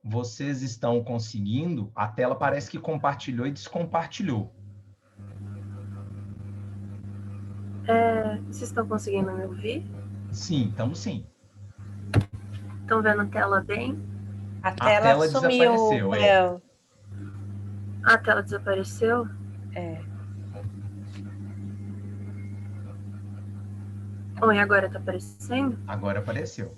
Vocês estão conseguindo? A tela parece que compartilhou e descompartilhou. Vocês estão conseguindo me ouvir? Sim, estamos sim. Estão vendo a tela bem? A A tela tela sumiu, desapareceu, é. Bel. A tela desapareceu? É. Bom, e agora tá aparecendo? Agora apareceu.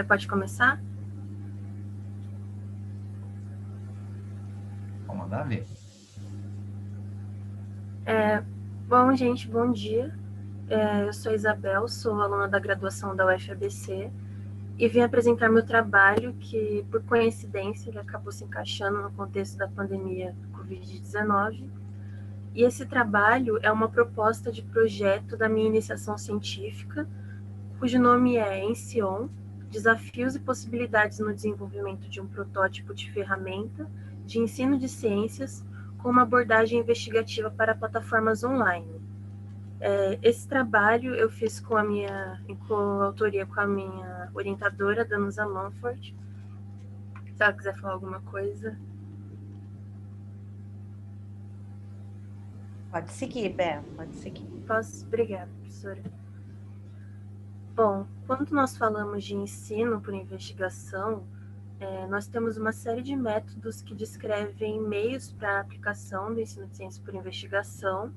Pode começar? Vamos mandar ver. Bom, gente, bom dia. Eu sou Isabel, sou aluna da graduação da UFABC e vim apresentar meu trabalho que, por coincidência, ele acabou se encaixando no contexto da pandemia Covid-19. E esse trabalho é uma proposta de projeto da minha iniciação científica, cujo nome é ENSION, Desafios e Possibilidades no Desenvolvimento de um Protótipo de Ferramenta de Ensino de Ciências com uma abordagem investigativa para plataformas online. Esse trabalho eu fiz em coautoria com a minha orientadora, Danusa Manford. Se ela quiser falar alguma coisa. Pode seguir, Bel, pode seguir. Posso? Obrigada, professora. Bom, quando nós falamos de ensino por investigação, nós temos uma série de métodos que descrevem meios para a aplicação do ensino de ciência por investigação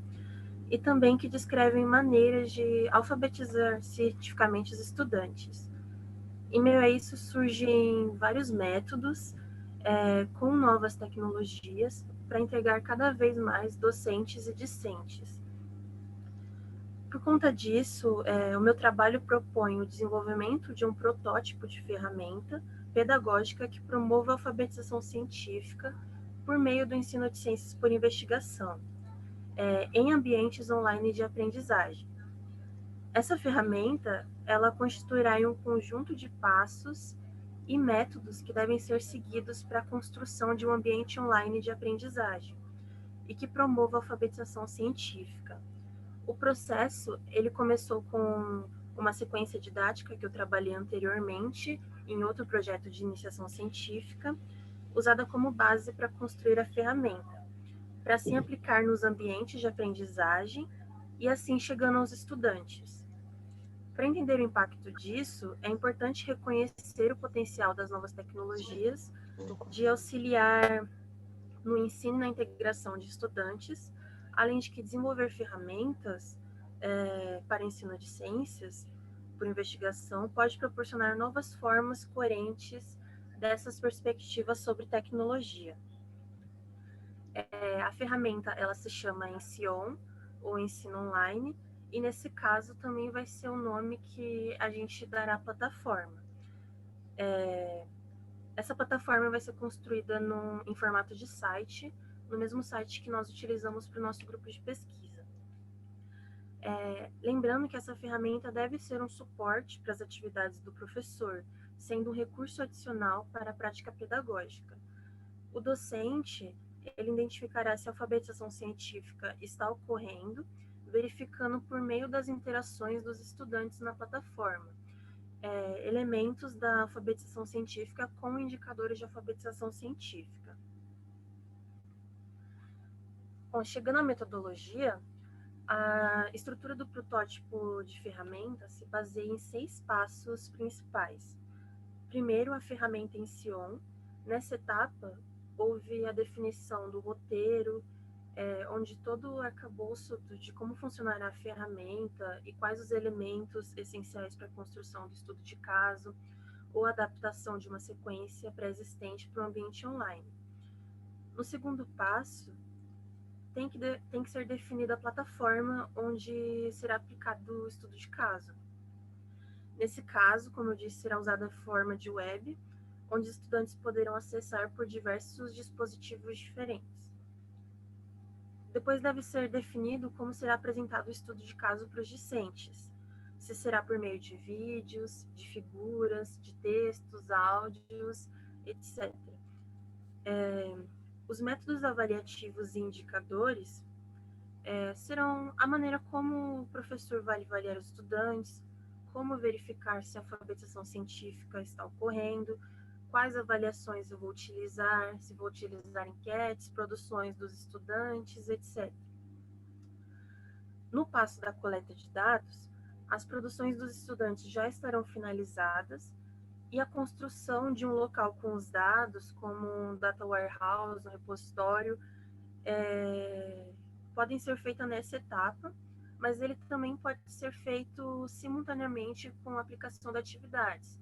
e também que descrevem maneiras de alfabetizar cientificamente os estudantes. Em meio a isso surgem vários métodos com novas tecnologias para entregar cada vez mais docentes e discentes. Por conta disso, o meu trabalho propõe o desenvolvimento de um protótipo de ferramenta pedagógica que promova a alfabetização científica por meio do ensino de ciências por investigação, em ambientes online de aprendizagem. Essa ferramenta, ela constituirá um conjunto de passos e métodos que devem ser seguidos para a construção de um ambiente online de aprendizagem e que promova a alfabetização científica. O processo, ele começou com uma sequência didática que eu trabalhei anteriormente em outro projeto de iniciação científica, usada como base para construir a ferramenta, para assim aplicar nos ambientes de aprendizagem e assim chegando aos estudantes. Para entender o impacto disso, é importante reconhecer o potencial das novas tecnologias de auxiliar no ensino e na integração de estudantes, além de que desenvolver ferramentas para ensino de ciências por investigação pode proporcionar novas formas coerentes dessas perspectivas sobre tecnologia. A ferramenta ela se chama ENSION, ou Ensino Online, e nesse caso também vai ser o nome que a gente dará à plataforma. Essa plataforma vai ser construída em formato de site, no mesmo site que nós utilizamos para o nosso grupo de pesquisa. Lembrando que essa ferramenta deve ser um suporte para as atividades do professor, sendo um recurso adicional para a prática pedagógica. O docente, ele identificará se a alfabetização científica está ocorrendo, verificando por meio das interações dos estudantes na plataforma, elementos da alfabetização científica com indicadores de alfabetização científica. Bom, chegando à metodologia, a estrutura do protótipo de ferramenta se baseia em 6 passos principais. Primeiro, a ferramenta em si. Nessa etapa, houve a definição do roteiro, onde todo o arcabouço de como funcionará a ferramenta e quais os elementos essenciais para a construção do estudo de caso ou adaptação de uma sequência pré-existente para o ambiente online. No segundo passo, tem que ser definida a plataforma onde será aplicado o estudo de caso. Nesse caso, como eu disse, será usada a forma de web, onde estudantes poderão acessar por diversos dispositivos diferentes. Depois deve ser definido como será apresentado o estudo de caso para os discentes, se será por meio de vídeos, de figuras, de textos, áudios, etc. Os métodos avaliativos e indicadores serão a maneira como o professor vai avaliar os estudantes, como verificar se a alfabetização científica está ocorrendo, quais avaliações eu vou utilizar, se vou utilizar enquetes, produções dos estudantes, etc. No passo da coleta de dados, as produções dos estudantes já estarão finalizadas e a construção de um local com os dados, como um data warehouse, um repositório, podem ser feitas nessa etapa, mas ele também pode ser feito simultaneamente com a aplicação de atividades.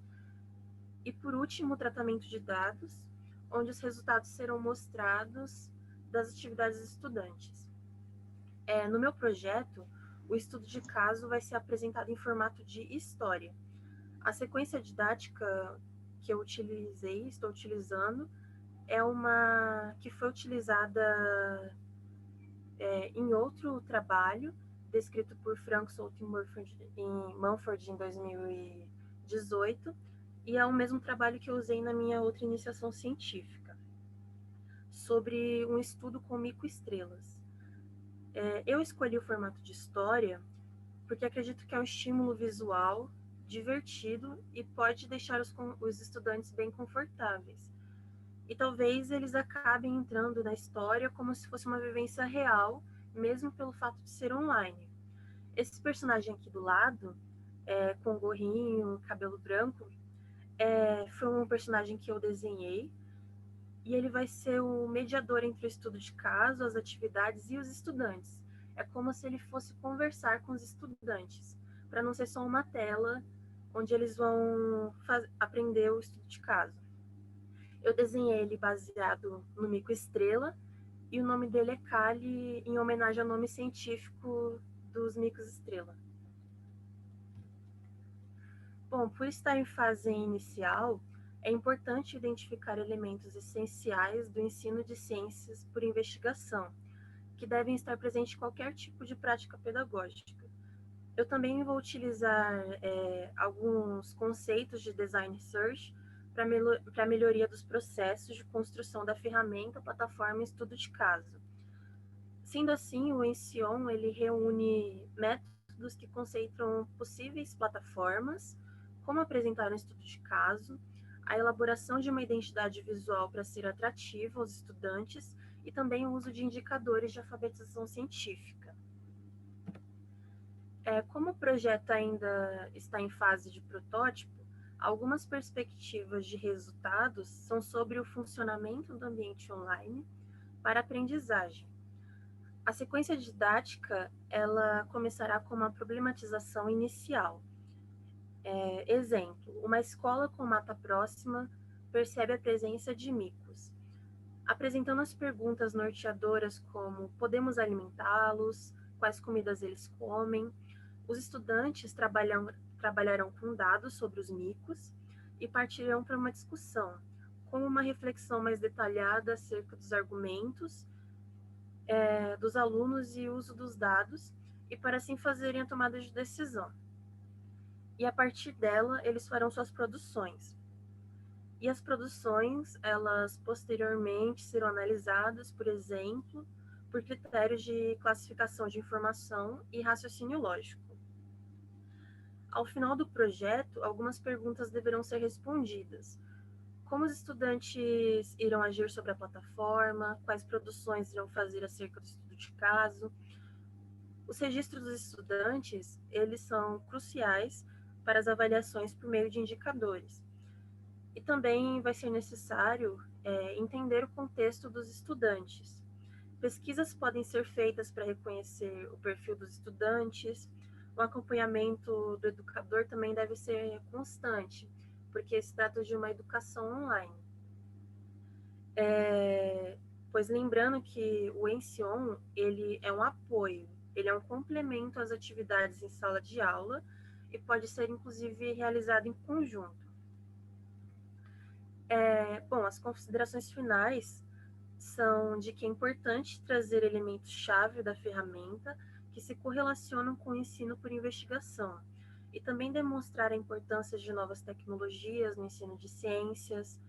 E por último, o tratamento de dados, onde os resultados serão mostrados das atividades dos estudantes. No meu projeto, o estudo de caso vai ser apresentado em formato de história. A sequência didática que eu estou utilizando, é uma que foi utilizada em outro trabalho, descrito por Frank Soult e Mumford em 2018, e é o mesmo trabalho que eu usei na minha outra iniciação científica, sobre um estudo com microestrelas. Eu escolhi o formato de história porque acredito que é um estímulo visual divertido e pode deixar os estudantes bem confortáveis. E talvez eles acabem entrando na história como se fosse uma vivência real, mesmo pelo fato de ser online. Esse personagem aqui do lado, com gorrinho, cabelo branco, foi um personagem que eu desenhei, e ele vai ser o mediador entre o estudo de caso, as atividades e os estudantes. É como se ele fosse conversar com os estudantes, para não ser só uma tela onde eles vão aprender o estudo de caso. Eu desenhei ele baseado no microestrela, e o nome dele é Kali, em homenagem ao nome científico dos microestrelas. Bom, por estar em fase inicial, é importante identificar elementos essenciais do ensino de ciências por investigação, que devem estar presentes em qualquer tipo de prática pedagógica. Eu também vou utilizar alguns conceitos de design research para a melhoria dos processos de construção da ferramenta, plataforma e estudo de caso. Sendo assim, o ENSION ele reúne métodos que concentram possíveis plataformas, como apresentar um estudo de caso, a elaboração de uma identidade visual para ser atrativa aos estudantes e também o uso de indicadores de alfabetização científica. Como o projeto ainda está em fase de protótipo, algumas perspectivas de resultados são sobre o funcionamento do ambiente online para a aprendizagem. A sequência didática, ela começará com uma problematização inicial. Exemplo, uma escola com mata próxima percebe a presença de micos, apresentando as perguntas norteadoras como: podemos alimentá-los? Quais comidas eles comem? Os estudantes trabalharão com dados sobre os micos e partirão para uma discussão, com uma reflexão mais detalhada acerca dos argumentos dos alunos e uso dos dados, e para assim fazerem a tomada de decisão. E a partir dela, eles farão suas produções. E as produções, elas posteriormente serão analisadas, por exemplo, por critérios de classificação de informação e raciocínio lógico. Ao final do projeto, algumas perguntas deverão ser respondidas. Como os estudantes irão agir sobre a plataforma? Quais produções irão fazer acerca do estudo de caso? Os registros dos estudantes, eles são cruciais para as avaliações por meio de indicadores. E também vai ser necessário entender o contexto dos estudantes. Pesquisas podem ser feitas para reconhecer o perfil dos estudantes. O acompanhamento do educador também deve ser constante, porque se trata de uma educação online. Pois lembrando que o ENSION, ele é um apoio, ele é um complemento às atividades em sala de aula e pode ser, inclusive, realizado em conjunto. Bom, as considerações finais são de que é importante trazer elementos-chave da ferramenta que se correlacionam com o ensino por investigação, e também demonstrar a importância de novas tecnologias no ensino de ciências,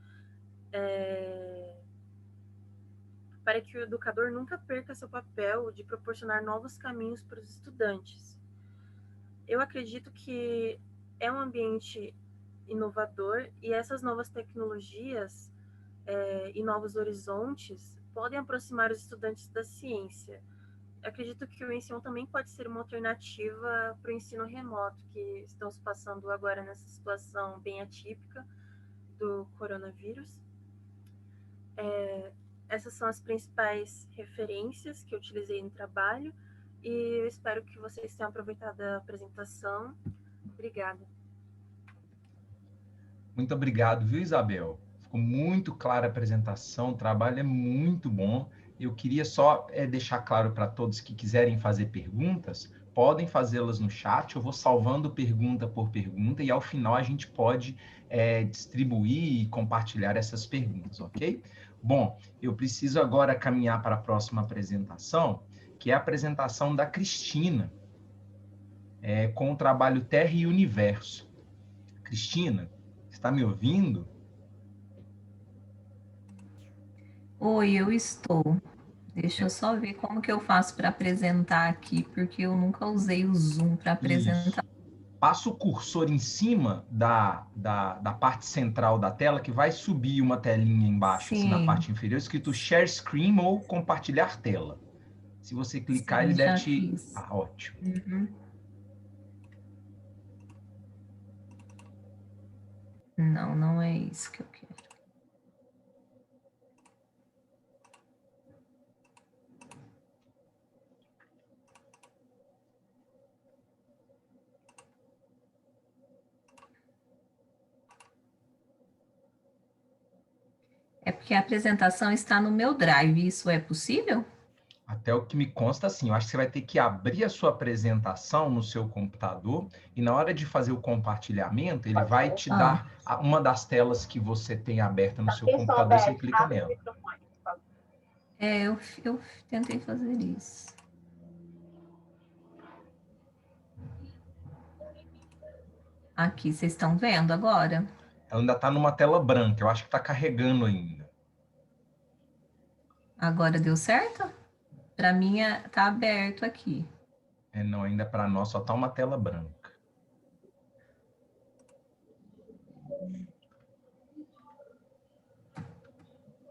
para que o educador nunca perca seu papel de proporcionar novos caminhos para os estudantes. Eu acredito que é um ambiente inovador e essas novas tecnologias e novos horizontes podem aproximar os estudantes da ciência. Acredito que o ensino também pode ser uma alternativa para o ensino remoto, que estamos passando agora nessa situação bem atípica do coronavírus. Essas são as principais referências que eu utilizei no trabalho e eu espero que vocês tenham aproveitado a apresentação. Obrigada. Muito obrigado, viu, Isabel? Ficou muito clara a apresentação, o trabalho é muito bom. Eu queria só deixar claro para todos que quiserem fazer perguntas, podem fazê-las no chat, eu vou salvando pergunta por pergunta e ao final a gente pode distribuir e compartilhar essas perguntas, ok? Bom, eu preciso agora caminhar para a próxima apresentação, que é a apresentação da Cristina, com o trabalho Terra e Universo. Cristina, está me ouvindo? Oi, eu estou. Deixa eu só ver como que eu faço para apresentar aqui, porque eu nunca usei o Zoom para apresentar. Isso. Passa o cursor em cima da parte central da tela, que vai subir uma telinha embaixo, assim, na parte inferior, escrito Share Screen ou Compartilhar Tela. Se você clicar, Sim, ele deve te... Fiz. Ah, ótimo. Uhum. Não, não é isso que eu quero. É porque a apresentação está no meu Drive, isso é possível? Até o que me consta, assim, eu acho que você vai ter que abrir a sua apresentação no seu computador e na hora de fazer o compartilhamento, ele vai te dar uma das telas que você tem aberta no seu computador, você clica nela. Eu tentei fazer isso. Aqui, vocês estão vendo agora? Ela ainda está numa tela branca, eu acho que está carregando ainda. Agora deu certo? Para mim, está aberto aqui. Não, ainda para nós só está uma tela branca.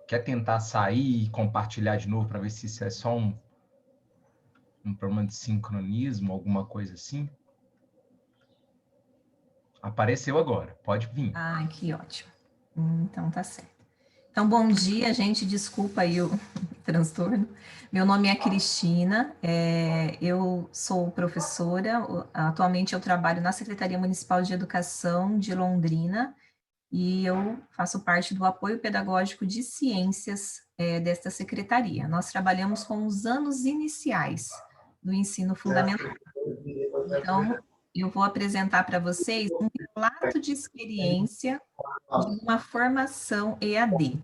Quer tentar sair e compartilhar de novo para ver se isso é só um problema de sincronismo, alguma coisa assim? Apareceu agora, pode vir. Ah, que ótimo. Então tá certo. Então, bom dia, gente. Desculpa aí o transtorno. Meu nome é Cristina, eu sou professora. Atualmente eu trabalho na Secretaria Municipal de Educação de Londrina e eu faço parte do apoio pedagógico de ciências desta secretaria. Nós trabalhamos com os anos iniciais do ensino fundamental. Então, eu vou apresentar para vocês um relato de experiência de uma formação EAD,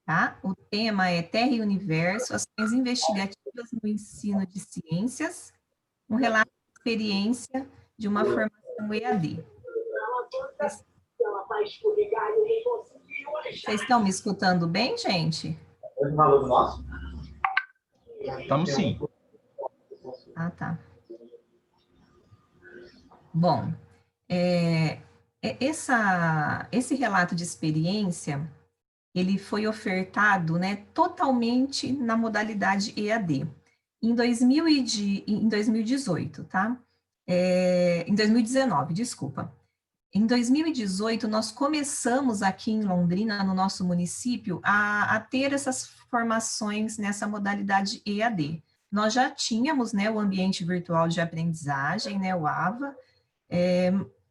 tá? O tema é Terra e Universo, ações investigativas no ensino de ciências, um relato de experiência de uma formação EAD. Vocês estão me escutando bem, gente? Estamos sim. Ah, tá. Bom, esse relato de experiência, ele foi ofertado, né, totalmente na modalidade EAD, em 2018, tá? Em 2019, desculpa. Em 2018, nós começamos aqui em Londrina, no nosso município, a ter essas formações nessa modalidade EAD. Nós já tínhamos, né, o ambiente virtual de aprendizagem, né, o AVA,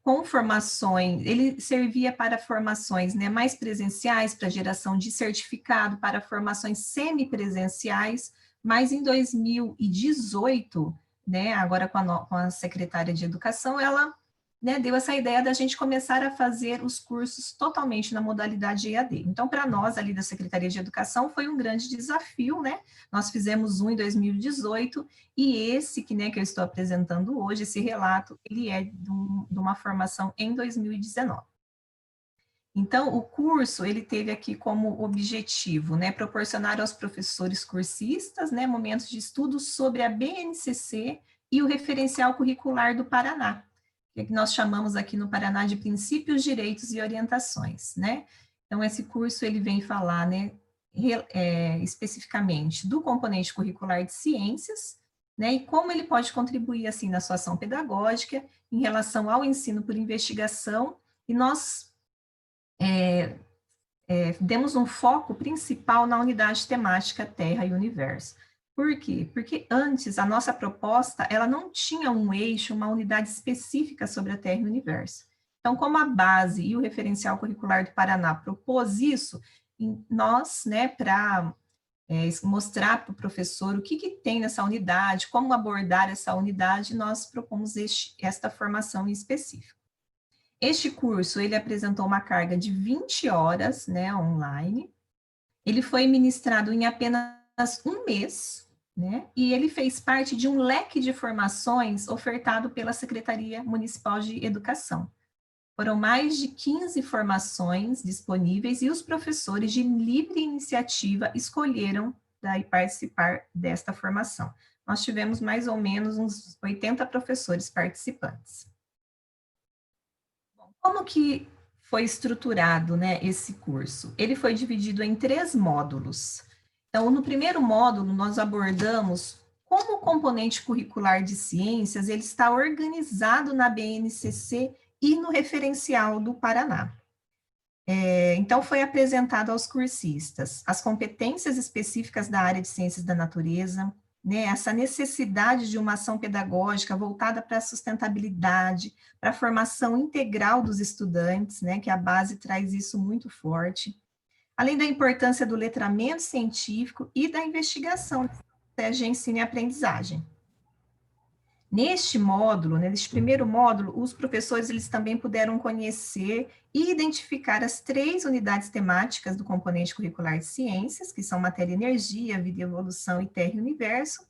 com formações, ele servia para formações, né, mais presenciais, para geração de certificado, para formações semipresenciais, mas em 2018, né, agora com a secretária de Educação, ela, né, deu essa ideia da gente começar a fazer os cursos totalmente na modalidade EAD. Então, para nós, ali da Secretaria de Educação, foi um grande desafio, né? Nós fizemos um em 2018, e esse que eu estou apresentando hoje, esse relato, ele é de uma formação em 2019. Então, o curso, ele teve aqui como objetivo, né, proporcionar aos professores cursistas, né, momentos de estudo sobre a BNCC e o referencial curricular do Paraná. que nós chamamos aqui no Paraná de princípios, direitos e orientações, né? Então, esse curso, ele vem falar, né, especificamente do componente curricular de ciências, né, e como ele pode contribuir, assim, na sua ação pedagógica em relação ao ensino por investigação, e nós demos um foco principal na unidade temática Terra e Universo. Por quê? Porque antes a nossa proposta, ela não tinha um eixo, uma unidade específica sobre a Terra e o Universo. Então, como a base e o referencial curricular do Paraná propôs isso, nós, né, para mostrar para o professor o que tem nessa unidade, como abordar essa unidade, nós propomos esta formação em específico. Este curso, ele apresentou uma carga de 20 horas, né, online. Ele foi ministrado em apenas um mês, né, e ele fez parte de um leque de formações ofertado pela Secretaria Municipal de Educação. Foram mais de 15 formações disponíveis e os professores de livre iniciativa escolheram daí participar desta formação. Nós tivemos mais ou menos uns 80 professores participantes. Como que foi estruturado, né, esse curso? Ele foi dividido em 3 módulos. Então, no primeiro módulo, nós abordamos como o componente curricular de ciências ele está organizado na BNCC e no referencial do Paraná. Então, foi apresentado aos cursistas as competências específicas da área de ciências da natureza, né, essa necessidade de uma ação pedagógica voltada para a sustentabilidade, para a formação integral dos estudantes, né, que a base traz isso muito forte, além da importância do letramento científico e da investigação, estratégia, ensino e aprendizagem. Neste módulo, neste primeiro módulo, os professores eles também puderam conhecer e identificar as 3 unidades temáticas do componente curricular de ciências, que são matéria e energia, vida e evolução e terra e universo,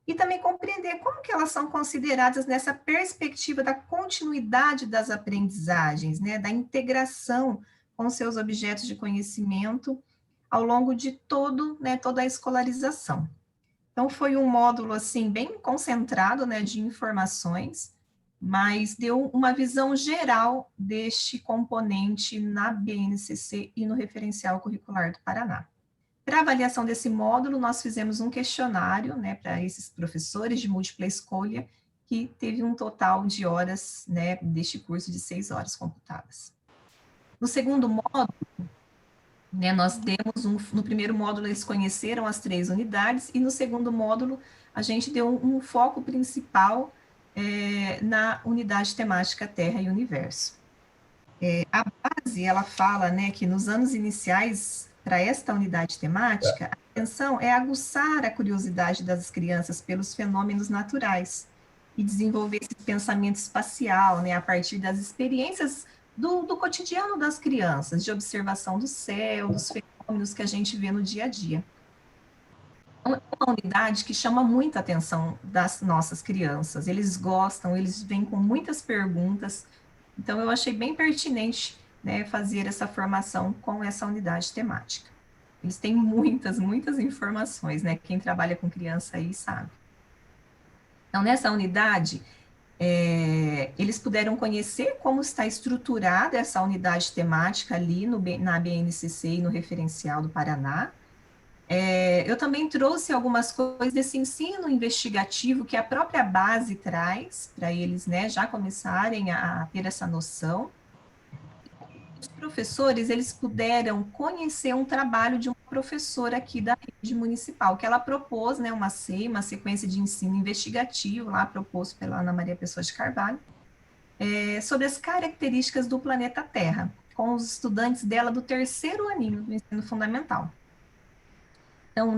e também compreender como que elas são consideradas nessa perspectiva da continuidade das aprendizagens, né, da integração com seus objetos de conhecimento ao longo de toda a escolarização. Então, foi um módulo, assim, bem concentrado, né, de informações, mas deu uma visão geral deste componente na BNCC e no referencial curricular do Paraná. Para avaliação desse módulo, nós fizemos um questionário, né, para esses professores de múltipla escolha, que teve um total de horas, né, deste curso de 6 horas computadas. No segundo módulo, né, nós demos no primeiro módulo eles conheceram as 3 unidades, e no segundo módulo a gente deu um foco principal na unidade temática Terra e Universo. A base, ela fala, né, que nos anos iniciais, para esta unidade temática, a intenção é aguçar a curiosidade das crianças pelos fenômenos naturais e desenvolver esse pensamento espacial, né, a partir das experiências do cotidiano das crianças, de observação do céu, dos fenômenos que a gente vê no dia a dia. É uma unidade que chama muita atenção das nossas crianças, eles gostam, eles vêm com muitas perguntas, então eu achei bem pertinente, né, fazer essa formação com essa unidade temática. Eles têm muitas informações, né, quem trabalha com criança aí sabe. Então, nessa unidade, eles puderam conhecer como está estruturada essa unidade temática ali na BNCC e no referencial do Paraná. Eu também trouxe algumas coisas desse ensino investigativo que a própria base traz para eles, né, já começarem a ter essa noção. Os professores, eles puderam conhecer um trabalho de uma professora aqui da rede municipal, que ela propôs, né, uma sequência de ensino investigativo, lá proposto pela Ana Maria Pessoa de Carvalho, sobre as características do planeta Terra, com os estudantes dela do 3º aninho do ensino fundamental. Então,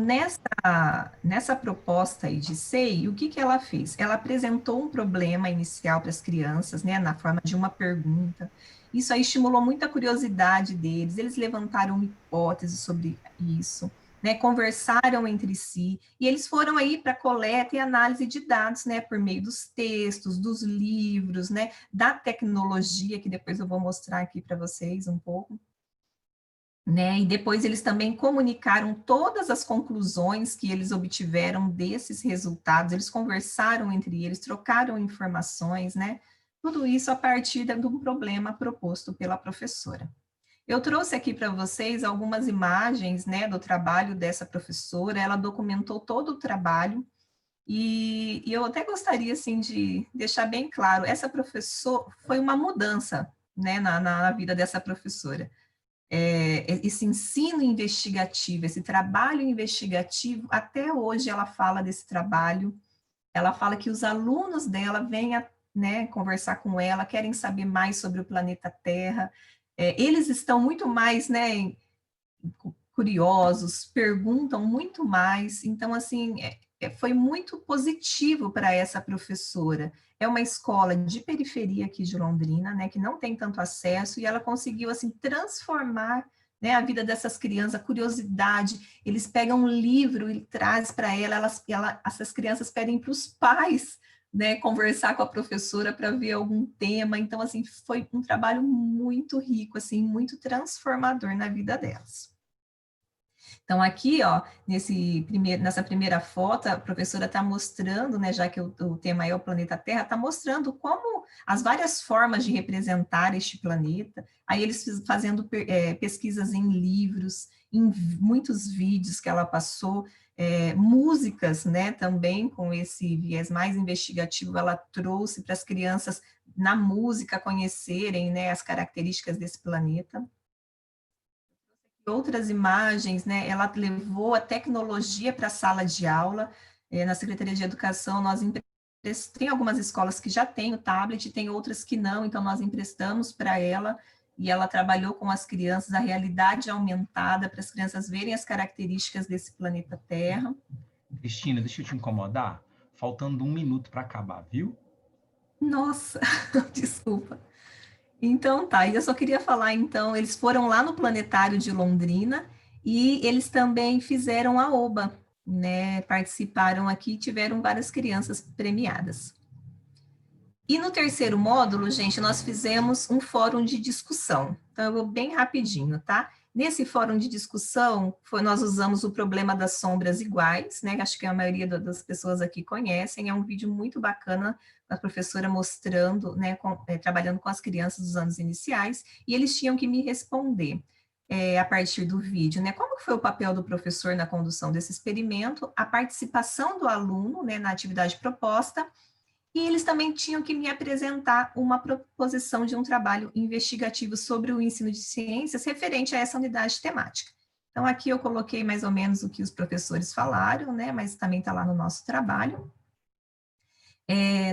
nessa proposta aí de SEI, o que ela fez? Ela apresentou um problema inicial para as crianças, né, na forma de uma pergunta. Isso aí estimulou muita curiosidade deles, eles levantaram hipóteses sobre isso, né, conversaram entre si, e eles foram aí para coleta e análise de dados, né, por meio dos textos, dos livros, né, da tecnologia, que depois eu vou mostrar aqui para vocês um pouco. Né, e depois eles também comunicaram todas as conclusões que eles obtiveram desses resultados, eles conversaram entre eles, trocaram informações, né, Tudo isso a partir de um problema proposto pela professora. Eu trouxe aqui para vocês algumas imagens, né, do trabalho dessa professora. Ela documentou todo o trabalho e eu até gostaria, assim, de deixar bem claro, essa professora foi uma mudança, né, na vida dessa professora. Esse ensino investigativo, esse trabalho investigativo, até hoje ela fala desse trabalho, ela fala que os alunos dela vêm né, conversar com ela, querem saber mais sobre o planeta Terra, eles estão muito mais, né, curiosos, perguntam muito mais, então, assim, foi muito positivo para essa professora. É uma escola de periferia aqui de Londrina, né, que não tem tanto acesso, e ela conseguiu, assim, transformar, né, a vida dessas crianças, a curiosidade. Eles pegam um livro e traz para essas crianças pedem para os pais, né, conversar com a professora para ver algum tema. Então, assim, foi um trabalho muito rico, assim, muito transformador na vida delas. Então, aqui, ó, nessa primeira foto, a professora está mostrando, né, já que o tema é o planeta Terra, está mostrando como as várias formas de representar este planeta. Aí eles fazendo pesquisas em livros, em muitos vídeos que ela passou, músicas, né, também com esse viés mais investigativo, ela trouxe para as crianças, na música, conhecerem, né, as características desse planeta. Outras imagens, né, ela levou a tecnologia para a sala de aula. Na Secretaria de Educação, tem algumas escolas que já têm o tablet, tem outras que não, então nós emprestamos para ela, e ela trabalhou com as crianças a realidade aumentada, para as crianças verem as características desse planeta Terra. Cristina, deixa eu te incomodar, faltando 1 minuto para acabar, viu? Nossa, desculpa. Então tá, e eu só queria falar, então, eles foram lá no Planetário de Londrina e eles também fizeram a OBA, né, participaram aqui, tiveram várias crianças premiadas. E no terceiro módulo, gente, nós fizemos um fórum de discussão, então eu vou bem rapidinho, tá? Nesse fórum de discussão, nós usamos o problema das sombras iguais, né, acho que a maioria das pessoas aqui conhecem, é um vídeo muito bacana, a professora mostrando, né, trabalhando com as crianças dos anos iniciais, e eles tinham que me responder a partir do vídeo, né, como foi o papel do professor na condução desse experimento, a participação do aluno, né, na atividade proposta, e eles também tinham que me apresentar uma proposição de um trabalho investigativo sobre o ensino de ciências referente a essa unidade temática. Então, aqui eu coloquei mais ou menos o que os professores falaram, né, mas também está lá no nosso trabalho.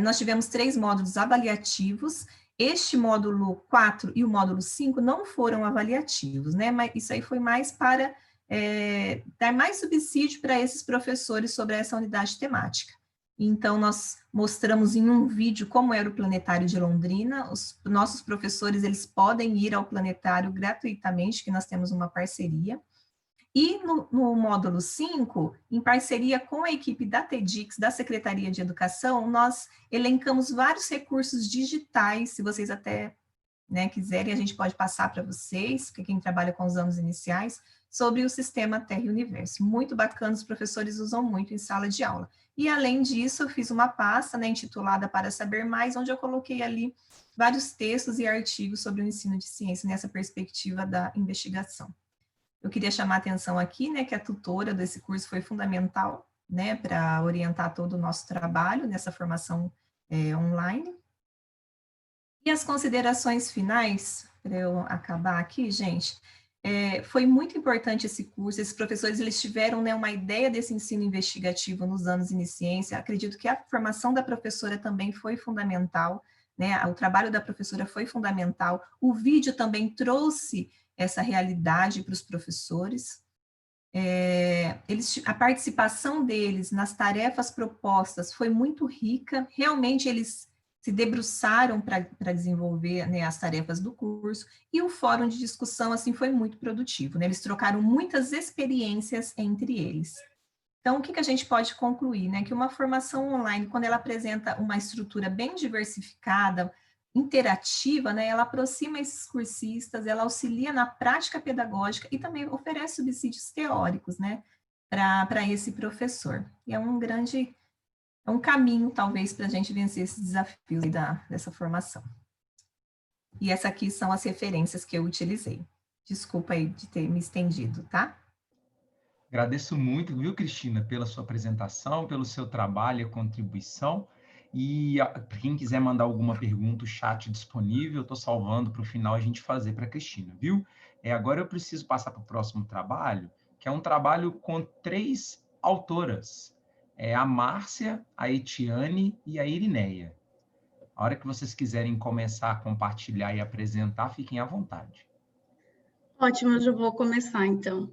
Nós tivemos 3 módulos avaliativos. Este módulo 4 e o módulo 5 não foram avaliativos, né, mas isso aí foi mais para dar mais subsídio para esses professores sobre essa unidade temática. Então, nós mostramos em um vídeo como era o Planetário de Londrina. Os nossos professores, eles podem ir ao planetário gratuitamente, que nós temos uma parceria. E no módulo 5, em parceria com a equipe da TEDx, da Secretaria de Educação, nós elencamos vários recursos digitais, se vocês até, né, quiserem, a gente pode passar para vocês, que quem trabalha com os anos iniciais, sobre o sistema Terra e Universo. Muito bacana, os professores usam muito em sala de aula. E, além disso, eu fiz uma pasta, né, intitulada Para Saber Mais, onde eu coloquei ali vários textos e artigos sobre o ensino de ciência nessa perspectiva da investigação. Eu queria chamar a atenção aqui, né, que a tutora desse curso foi fundamental, né, para orientar todo o nosso trabalho nessa formação online. E as considerações finais, para eu acabar aqui, gente, foi muito importante esse curso, esses professores, eles tiveram, né, uma ideia desse ensino investigativo nos anos iniciais. Acredito que a formação da professora também foi fundamental, né, o trabalho da professora foi fundamental, o vídeo também trouxe essa realidade para os professores, a participação deles nas tarefas propostas foi muito rica, realmente eles se debruçaram para desenvolver, né, as tarefas do curso, e o fórum de discussão, assim, foi muito produtivo, né, eles trocaram muitas experiências entre eles. Então, o que a gente pode concluir, né, que uma formação online, quando ela apresenta uma estrutura bem diversificada, interativa, né, ela aproxima esses cursistas, ela auxilia na prática pedagógica e também oferece subsídios teóricos, né, para esse professor. E é um grande é um caminho, talvez, para a gente vencer esses desafios dessa formação. E essas aqui são as referências que eu utilizei. Desculpa aí de ter me estendido, tá? Agradeço muito, viu, Cristina, pela sua apresentação, pelo seu trabalho e contribuição. E para quem quiser mandar alguma pergunta, o chat disponível, eu estou salvando para o final a gente fazer para a Cristina, viu? Agora eu preciso passar para o próximo trabalho, que é um trabalho com 3 autoras. A Márcia, a Etiane e a Irineia. A hora que vocês quiserem começar a compartilhar e apresentar, fiquem à vontade. Ótimo, eu já vou começar, então.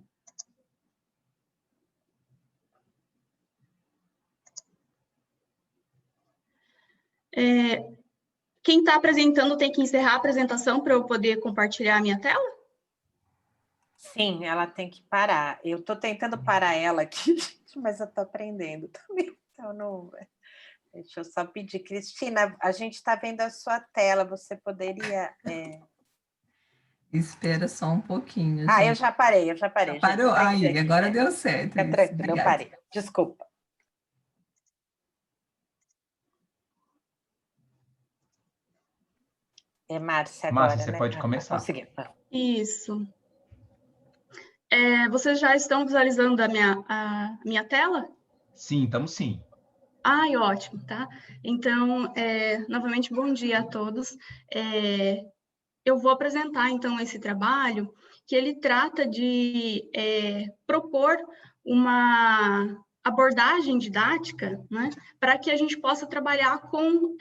Quem está apresentando tem que encerrar a apresentação para eu poder compartilhar a minha tela? Sim, ela tem que parar. Eu estou tentando parar ela aqui, mas eu estou aprendendo também. Então, não... Deixa eu só pedir. Cristina, a gente está vendo a sua tela. Você poderia... Espera só um pouquinho. Ah, gente. eu já parei. Parou? Aí, agora deu certo. Fica tranquilo, eu parei. Desculpa. Márcia, agora, Márcia, você pode começar. Conseguiu. Isso. Vocês já estão visualizando a minha tela? Sim, estamos sim. Ai, ótimo, tá? Então, novamente, bom dia a todos. Eu vou apresentar, então, esse trabalho, que ele trata de propor uma abordagem didática, né, para que a gente possa trabalhar com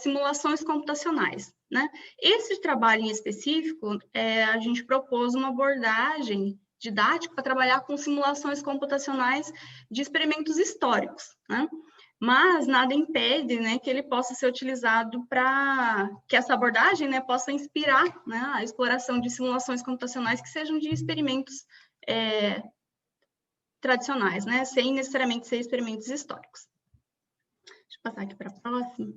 simulações computacionais, né? Esse trabalho em específico, a gente propôs uma abordagem didática para trabalhar com simulações computacionais de experimentos históricos, né? Mas nada impede, né, que ele possa ser utilizado para que essa abordagem, né, possa inspirar, né, a exploração de simulações computacionais que sejam de experimentos tradicionais, né, sem necessariamente ser experimentos históricos. Deixa eu passar aqui para a próxima.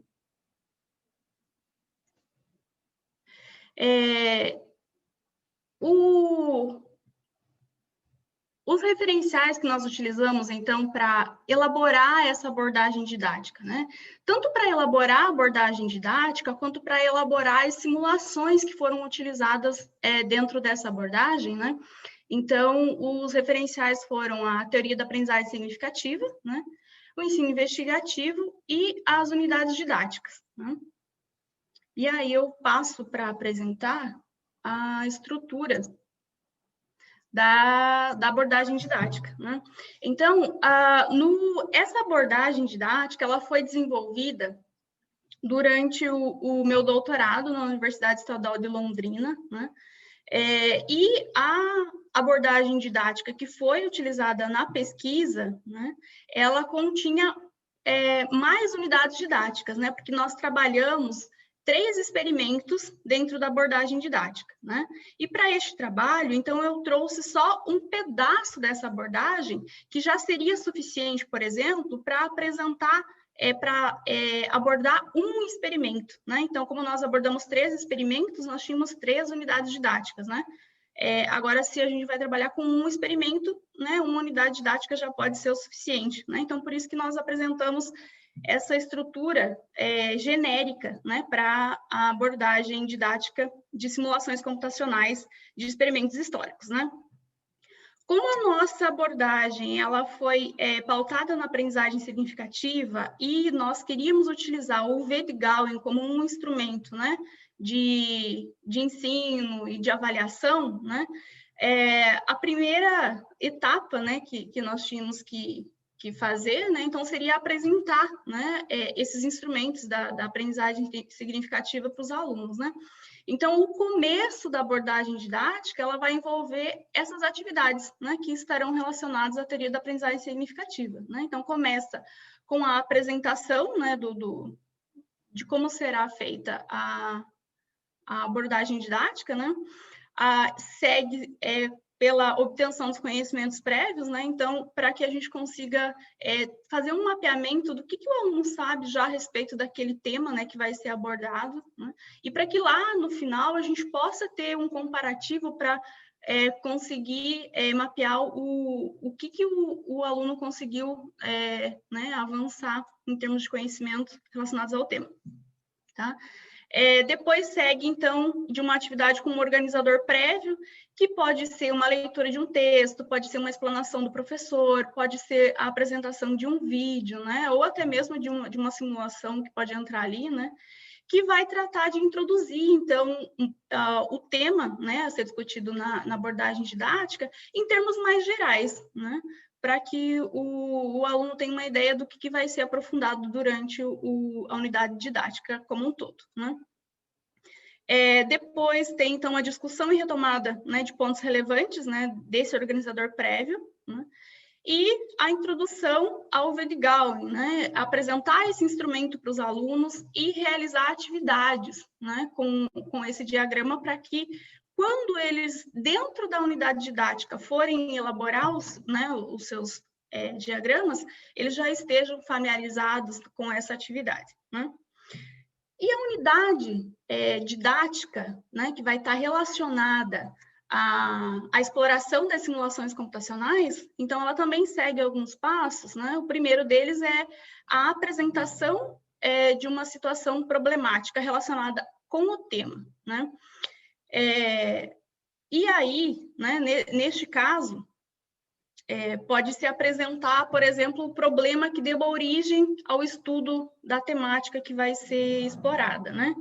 Os referenciais que nós utilizamos, então, para elaborar essa abordagem didática, né? Tanto para elaborar a abordagem didática, quanto para elaborar as simulações que foram utilizadas dentro dessa abordagem, né? Então, os referenciais foram a teoria da aprendizagem significativa, né? O ensino investigativo e as unidades didáticas, né? E aí eu passo para apresentar a estrutura da abordagem didática, né? Então, essa abordagem didática, ela foi desenvolvida durante o meu doutorado na Universidade Estadual de Londrina, né? E a abordagem didática que foi utilizada na pesquisa, né? Ela continha mais unidades didáticas, né? Porque nós trabalhamos 3 experimentos dentro da abordagem didática, né? E para este trabalho, então, eu trouxe só um pedaço dessa abordagem, que já seria suficiente, por exemplo, para apresentar, para abordar um experimento, né? Então, como nós abordamos 3 experimentos, nós tínhamos 3 unidades didáticas, né? Agora, se a gente vai trabalhar com um experimento, né, uma unidade didática já pode ser o suficiente, né? Então, por isso que nós apresentamos essa estrutura genérica, né, para a abordagem didática de simulações computacionais de experimentos históricos, né? Como a nossa abordagem ela foi pautada na aprendizagem significativa e nós queríamos utilizar o Vedgauen como um instrumento, né, de ensino e de avaliação, né, a primeira etapa, né, que nós tínhamos que fazer, né, então seria apresentar, né, esses instrumentos da aprendizagem significativa para os alunos, né. Então, o começo da abordagem didática, ela vai envolver essas atividades, né, que estarão relacionadas à teoria da aprendizagem significativa, né. Então, começa com a apresentação, né, de como será feita a abordagem didática, né, segue pela obtenção dos conhecimentos prévios, né? Então, para que a gente consiga fazer um mapeamento do que o aluno sabe já a respeito daquele tema, né, que vai ser abordado, né? E para que lá, no final, a gente possa ter um comparativo para conseguir mapear o que o aluno conseguiu né, avançar em termos de conhecimento relacionados ao tema. Tá? Depois segue, então, de uma atividade com um organizador prévio, que pode ser uma leitura de um texto, pode ser uma explanação do professor, pode ser a apresentação de um vídeo, né? Ou até mesmo de uma simulação que pode entrar ali, né? Que vai tratar de introduzir, então, o tema, né, a ser discutido na abordagem didática, em termos mais gerais, né? Para que o aluno tenha uma ideia do que vai ser aprofundado durante a unidade didática como um todo, né? Depois tem, então, a discussão e retomada, né, de pontos relevantes, né, desse organizador prévio, né? E a introdução ao Wettgaugen, né, apresentar esse instrumento para os alunos e realizar atividades, né, com esse diagrama, para que, quando eles, dentro da unidade didática, forem elaborar os seus diagramas, eles já estejam familiarizados com essa atividade, né? E a unidade didática, né, que vai estar relacionada à exploração das simulações computacionais, então ela também segue alguns passos, né? O primeiro deles é a apresentação de uma situação problemática relacionada com o tema, né? E aí, né, neste caso, pode-se apresentar, por exemplo, o problema que deu origem ao estudo da temática que vai ser explorada, né?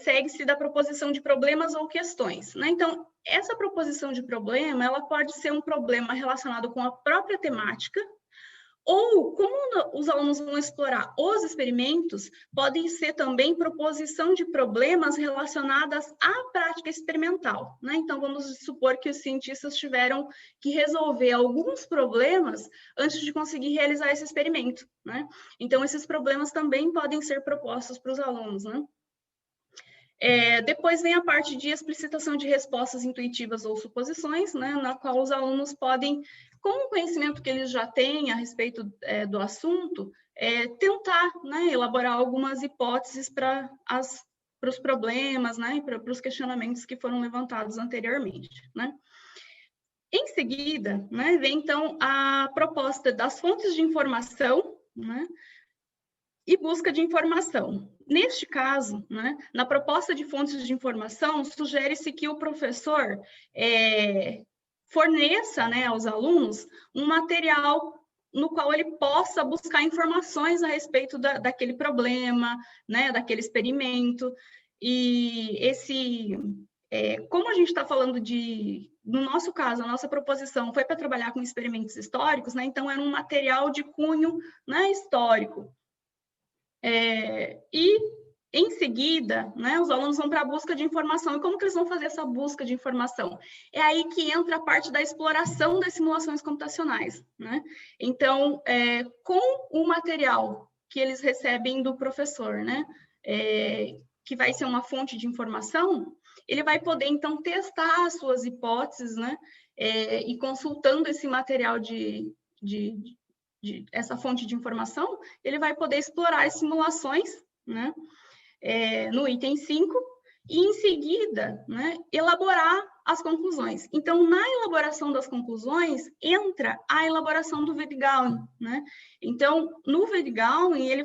Segue-se da proposição de problemas ou questões, né? Então, essa proposição de problema, ela pode ser um problema relacionado com a própria temática, ou, como os alunos vão explorar os experimentos, podem ser também proposição de problemas relacionadas à prática experimental, né? Então, vamos supor que os cientistas tiveram que resolver alguns problemas antes de conseguir realizar esse experimento, né? Então, esses problemas também podem ser propostos para os alunos, né? Depois vem a parte de explicitação de respostas intuitivas ou suposições, né, na qual os alunos podem, com o conhecimento que eles já têm a respeito do assunto, tentar, né, elaborar algumas hipóteses para os problemas, né, e para os questionamentos que foram levantados anteriormente, né. Em seguida, né, vem então a proposta das fontes de informação, né, e busca de informação. Neste caso, né, na proposta de fontes de informação, sugere-se que o professor forneça, né, aos alunos um material no qual ele possa buscar informações a respeito daquele problema, né, daquele experimento. E como a gente está falando no nosso caso, a nossa proposição foi para trabalhar com experimentos históricos, né, então era um material de cunho, né, histórico. E, em seguida, né, os alunos vão para a busca de informação. E como que eles vão fazer essa busca de informação? É aí que entra a parte da exploração das simulações computacionais, né? Então, com o material que eles recebem do professor, né, que vai ser uma fonte de informação, ele vai poder, então, testar as suas hipóteses, né, e consultando esse material essa fonte de informação, ele vai poder explorar as simulações, né, no item 5, e em seguida, né, elaborar as conclusões. Então, na elaboração das conclusões, entra a elaboração do Wettgaugen, né? Então, no Wettgaugen,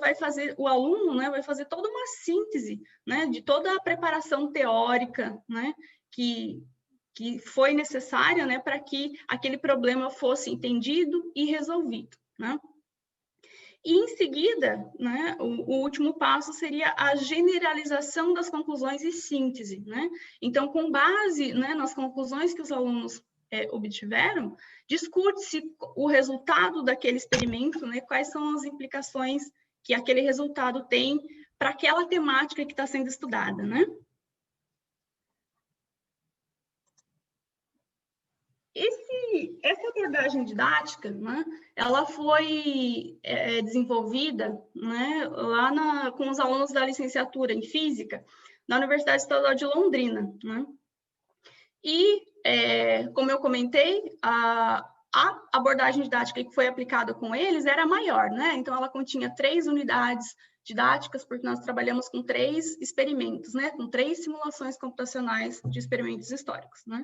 o aluno, né, vai fazer toda uma síntese, né, de toda a preparação teórica, né, que foi necessária, né, para que aquele problema fosse entendido e resolvido, né? E, em seguida, né, o último passo seria a generalização das conclusões e síntese, né? Então, com base, né, nas conclusões que os alunos obtiveram, discute-se o resultado daquele experimento, né, quais são as implicações que aquele resultado tem para aquela temática que está sendo estudada, né? Essa abordagem didática, né, ela foi desenvolvida, né, lá com os alunos da licenciatura em Física, na Universidade Estadual de Londrina, né? E, como eu comentei, a abordagem didática que foi aplicada com eles era maior, né? Então, ela continha 3 unidades didáticas, porque nós trabalhamos com 3 experimentos, né? Com 3 simulações computacionais de experimentos históricos, né?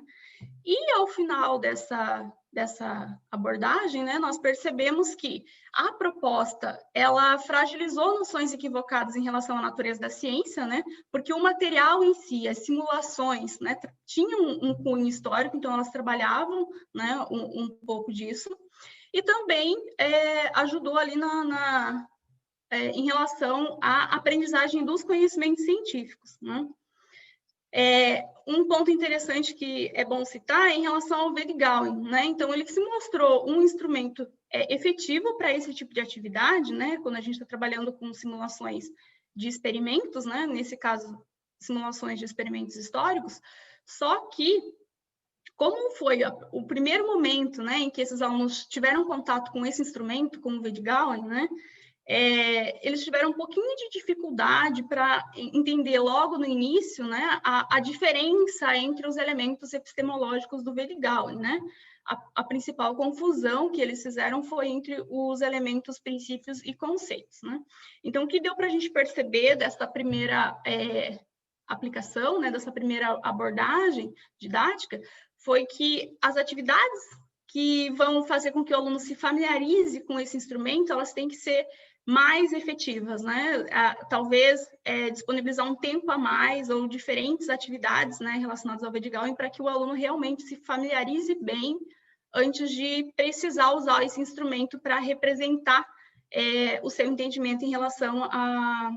E ao final dessa abordagem, né, nós percebemos que a proposta, ela fragilizou noções equivocadas em relação à natureza da ciência, né, porque o material em si, as simulações, né, tinham um cunho histórico, então elas trabalhavam, né, um pouco disso, e também ajudou ali em relação à aprendizagem dos conhecimentos científicos, né. Um ponto interessante que é bom citar é em relação ao Wade-Gowin, né? Então, ele se mostrou um instrumento efetivo para esse tipo de atividade, né? Quando a gente está trabalhando com simulações de experimentos, né? Nesse caso, simulações de experimentos históricos, só que, como foi o primeiro momento, né, em que esses alunos tiveram contato com esse instrumento, com o Wade-Gowin, né? Eles tiveram um pouquinho de dificuldade para entender logo no início, né, a diferença entre os elementos epistemológicos do Wade-Gowin, né? A principal confusão que eles fizeram foi entre os elementos, princípios e conceitos, né? Então, o que deu para a gente perceber dessa primeira aplicação, né, dessa primeira abordagem didática, foi que as atividades que vão fazer com que o aluno se familiarize com esse instrumento, elas têm que ser mais efetivas, né? Talvez disponibilizar um tempo a mais ou diferentes atividades, né, relacionadas ao Wade-Gowin para que o aluno realmente se familiarize bem antes de precisar usar esse instrumento para representar o seu entendimento em relação à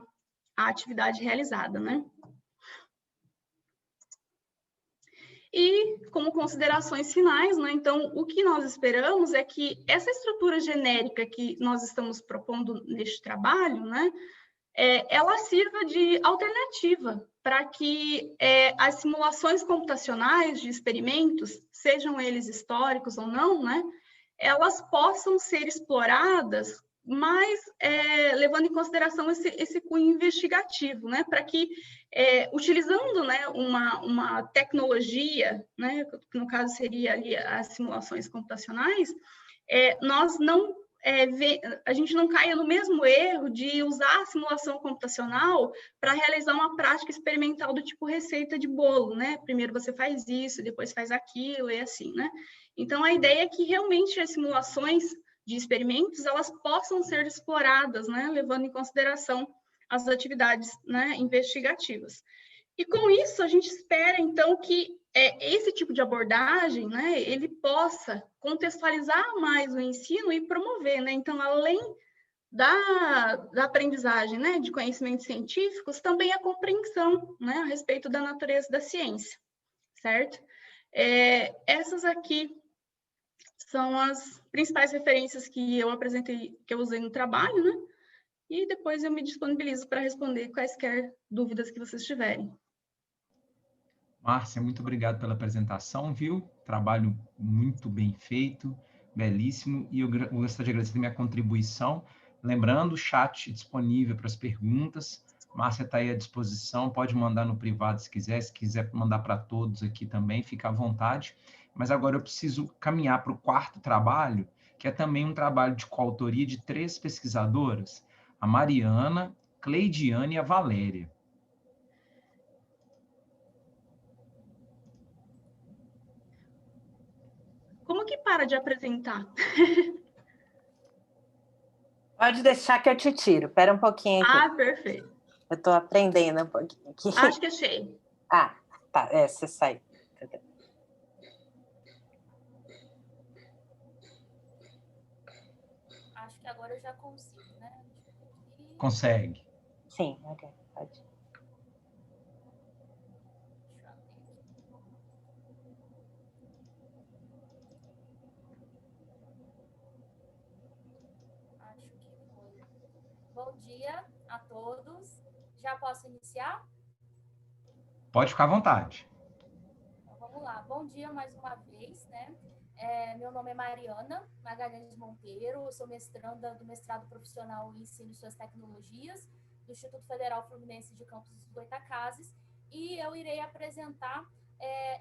atividade realizada, né? E, como considerações finais, né, então, o que nós esperamos é que essa estrutura genérica que nós estamos propondo neste trabalho, né, ela sirva de alternativa para que as simulações computacionais de experimentos, sejam eles históricos ou não, né, elas possam ser exploradas, mas levando em consideração esse cunho investigativo, né, para que, utilizando, né, uma tecnologia, né, que no caso seria ali as simulações computacionais, nós não a gente não caia no mesmo erro de usar a simulação computacional para realizar uma prática experimental do tipo receita de bolo, né? Primeiro você faz isso, depois faz aquilo e assim, né? Então, a ideia é que realmente as simulações de experimentos, elas possam ser exploradas, né? Levando em consideração as atividades, né, investigativas. E com isso, a gente espera, então, que esse tipo de abordagem, né, ele possa contextualizar mais o ensino e promover, né? Então, além da aprendizagem, né, de conhecimentos científicos, também a compreensão, né, a respeito da natureza da ciência, certo? Essas aqui são as principais referências que eu apresentei, que eu usei no trabalho, né? E depois eu me disponibilizo para responder quaisquer dúvidas que vocês tiverem. Márcia, muito obrigado pela apresentação, viu? Trabalho muito bem feito, belíssimo, e eu gostaria de agradecer a minha contribuição. Lembrando, o chat disponível para as perguntas. Márcia está aí à disposição, pode mandar no privado se quiser mandar para todos aqui também, fica à vontade. Mas agora eu preciso caminhar para o quarto trabalho, que é também um trabalho de coautoria de 3 pesquisadoras, a Mariana, Cleidiane e a Valéria. Como que para de apresentar? Pode deixar que eu te tiro. Espera um pouquinho aqui. Ah, perfeito. Eu estou aprendendo um pouquinho aqui. Acho que achei. Ah, tá. Você sai. Acho que agora eu já consigo, né? Consegue. Sim, ok. Pode. Acho que foi. Bom dia a todos. Já posso iniciar? Pode ficar à vontade. Então, vamos lá. Bom dia mais uma vez, né? Meu nome é Mariana Magalhães Monteiro, eu sou mestranda do mestrado profissional em Ensino e Suas Tecnologias do Instituto Federal Fluminense de Campos dos Goytacazes, e eu irei apresentar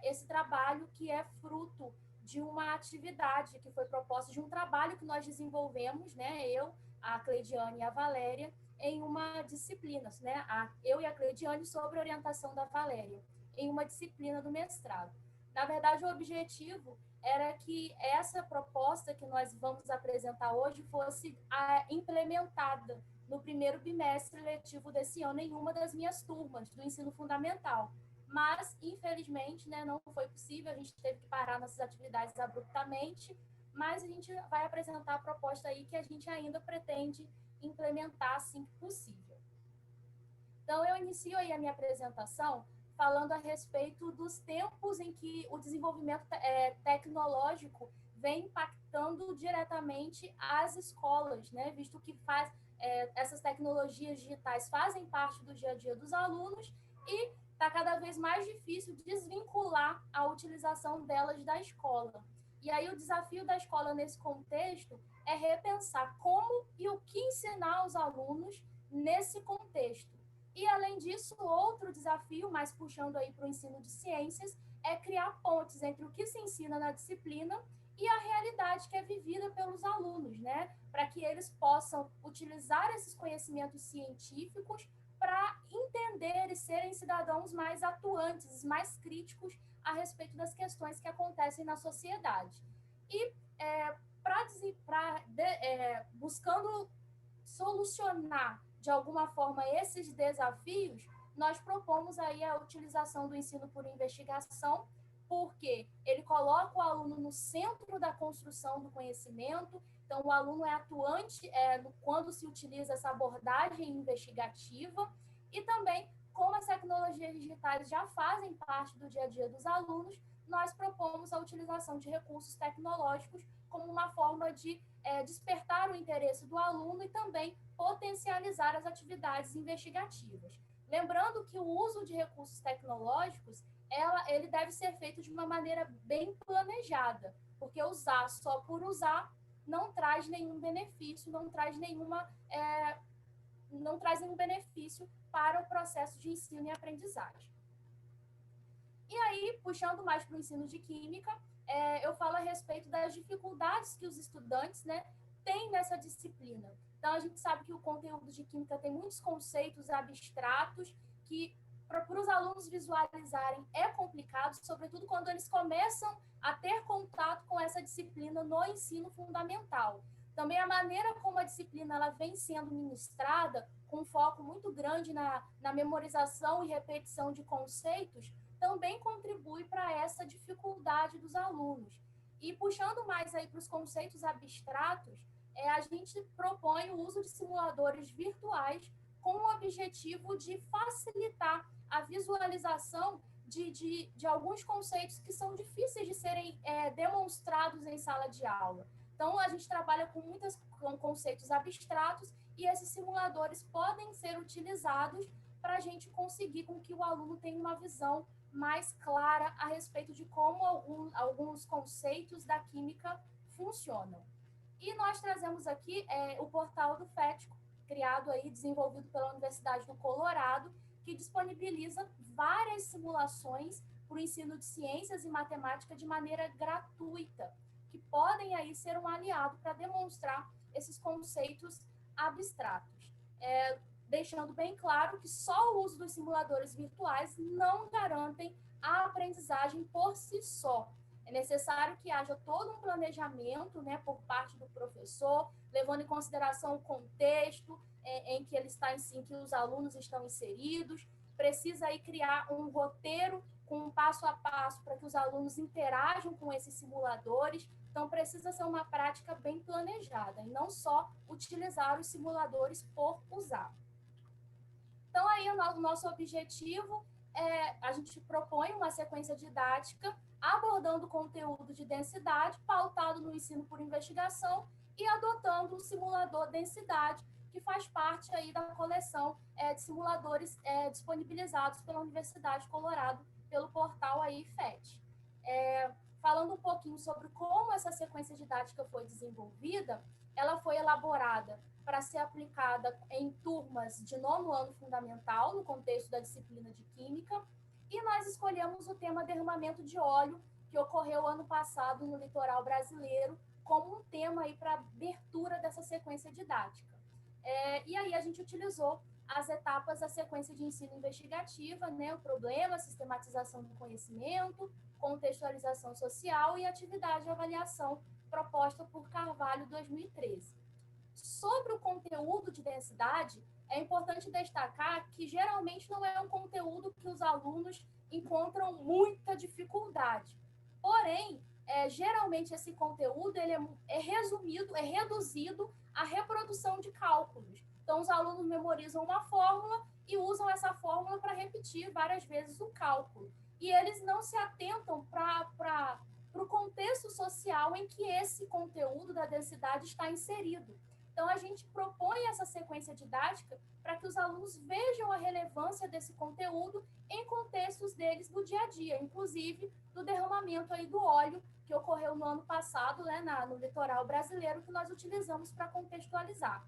esse trabalho que é fruto de uma atividade que foi proposta, de um trabalho que nós desenvolvemos, né? Eu, a Cleidiane e a Valéria, em uma disciplina, né? Eu e a Cleidiane sobre orientação da Valéria, em uma disciplina do mestrado. Na verdade, o objetivo era que essa proposta que nós vamos apresentar hoje fosse implementada no primeiro bimestre letivo desse ano em uma das minhas turmas do ensino fundamental. Mas, infelizmente, né, não foi possível, a gente teve que parar nossas atividades abruptamente, mas a gente vai apresentar a proposta aí que a gente ainda pretende implementar assim que possível. Então, eu inicio aí a minha apresentação falando a respeito dos tempos em que o desenvolvimento tecnológico vem impactando diretamente as escolas, né? Visto que essas tecnologias digitais fazem parte do dia a dia dos alunos e está cada vez mais difícil desvincular a utilização delas da escola. E aí o desafio da escola nesse contexto é repensar como e o que ensinar aos alunos nesse contexto. E, além disso, outro desafio, mais puxando aí para o ensino de ciências, é criar pontes entre o que se ensina na disciplina e a realidade que é vivida pelos alunos, né? Para que eles possam utilizar esses conhecimentos científicos para entender e serem cidadãos mais atuantes, mais críticos a respeito das questões que acontecem na sociedade. E buscando solucionar de alguma forma esses desafios, nós propomos aí a utilização do ensino por investigação, porque ele coloca o aluno no centro da construção do conhecimento, então o aluno é atuante quando se utiliza essa abordagem investigativa, e também, como as tecnologias digitais já fazem parte do dia a dia dos alunos, nós propomos a utilização de recursos tecnológicos como uma forma de despertar o interesse do aluno e também potencializar as atividades investigativas. Lembrando que o uso de recursos tecnológicos, ele deve ser feito de uma maneira bem planejada, porque usar só por usar não traz nenhum benefício, não traz nenhum benefício para o processo de ensino e aprendizagem. E aí, puxando mais para o ensino de química, eu falo a respeito das dificuldades que os estudantes, né, têm nessa disciplina. Então, a gente sabe que o conteúdo de química tem muitos conceitos abstratos que, para os alunos visualizarem, é complicado, sobretudo quando eles começam a ter contato com essa disciplina no ensino fundamental. Também a maneira como a disciplina ela vem sendo ministrada, com um foco muito grande na memorização e repetição de conceitos, também contribui para essa dificuldade dos alunos. E puxando mais aí para os conceitos abstratos, a gente propõe o uso de simuladores virtuais com o objetivo de facilitar a visualização de alguns conceitos que são difíceis de serem demonstrados em sala de aula. Então, a gente trabalha com conceitos abstratos e esses simuladores podem ser utilizados para a gente conseguir com que o aluno tenha uma visão mais clara a respeito de como alguns conceitos da química funcionam. E nós trazemos aqui o portal do FETICO, criado aí, desenvolvido pela Universidade do Colorado, que disponibiliza várias simulações para o ensino de ciências e matemática de maneira gratuita, que podem aí ser um aliado para demonstrar esses conceitos abstratos. Deixando bem claro que só o uso dos simuladores virtuais não garantem a aprendizagem por si só. É necessário que haja todo um planejamento, né, por parte do professor, levando em consideração o contexto em que em que os alunos estão inseridos. Precisa aí criar um roteiro com um passo a passo para que os alunos interajam com esses simuladores. Então, precisa ser uma prática bem planejada e não só utilizar os simuladores por usar. Então, aí o nosso objetivo a gente propõe uma sequência didática abordando o conteúdo de densidade, pautado no ensino por investigação e adotando o simulador densidade, que faz parte aí da coleção de simuladores disponibilizados pela Universidade de Colorado, pelo portal aí FET. Falando um pouquinho sobre como essa sequência didática foi desenvolvida, ela foi elaborada para ser aplicada em turmas de 9º ano fundamental, no contexto da disciplina de Química, e nós escolhemos o tema derramamento de óleo, que ocorreu ano passado no litoral brasileiro, como um tema aí para abertura dessa sequência didática. E aí a gente utilizou as etapas da sequência de ensino investigativa, né? O problema, sistematização do conhecimento, contextualização social e atividade de avaliação proposta por Carvalho 2013. Sobre o conteúdo de densidade, é importante destacar que geralmente não é um conteúdo que os alunos encontram muita dificuldade. Porém, geralmente esse conteúdo ele é reduzido à reprodução de cálculos. Então, os alunos memorizam uma fórmula e usam essa fórmula para repetir várias vezes o cálculo. E eles não se atentam para o contexto social em que esse conteúdo da densidade está inserido. Então, a gente propõe essa sequência didática para que os alunos vejam a relevância desse conteúdo em contextos deles do dia a dia, inclusive do derramamento aí do óleo que ocorreu no ano passado, né, no litoral brasileiro, que nós utilizamos para contextualizar.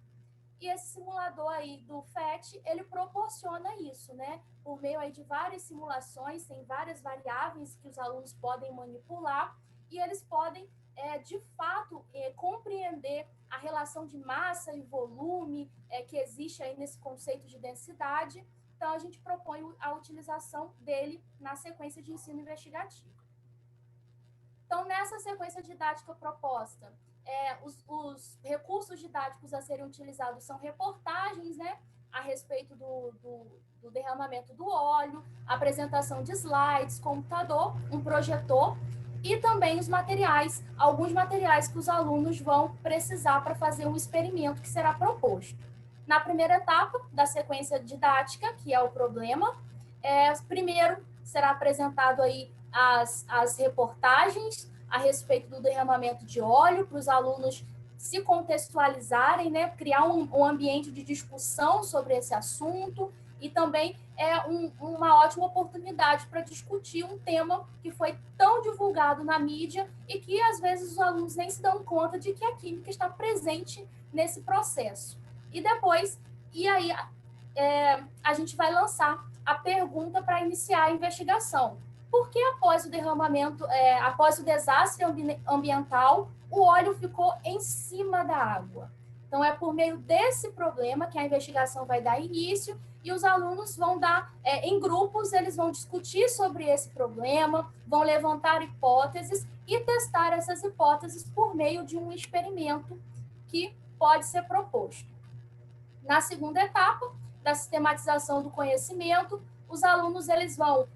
E esse simulador aí do FET, ele proporciona isso, né? Por meio aí de várias simulações, tem várias variáveis que os alunos podem manipular e eles podem, de fato, compreender a relação de massa e volume que existe aí nesse conceito de densidade. Então, a gente propõe a utilização dele na sequência de ensino investigativo. Então, nessa sequência didática proposta, os recursos didáticos a serem utilizados são reportagens, né, a respeito do derramamento do óleo, apresentação de slides, computador, um projetor e também os materiais, alguns materiais que os alunos vão precisar para fazer um experimento que será proposto. Na primeira etapa da sequência didática, que é o problema, primeiro será apresentado aí as reportagens a respeito do derramamento de óleo, para os alunos se contextualizarem, né, criar um ambiente de discussão sobre esse assunto, e também uma ótima oportunidade para discutir um tema que foi tão divulgado na mídia e que, às vezes, os alunos nem se dão conta de que a química está presente nesse processo. E depois, a gente vai lançar a pergunta para iniciar a investigação. Por que após o derramamento, após o desastre ambiental, o óleo ficou em cima da água? Então, é por meio desse problema que a investigação vai dar início e os alunos vão dar, em grupos, eles vão discutir sobre esse problema, vão levantar hipóteses e testar essas hipóteses por meio de um experimento que pode ser proposto. Na segunda etapa, da sistematização do conhecimento, os alunos, eles vão,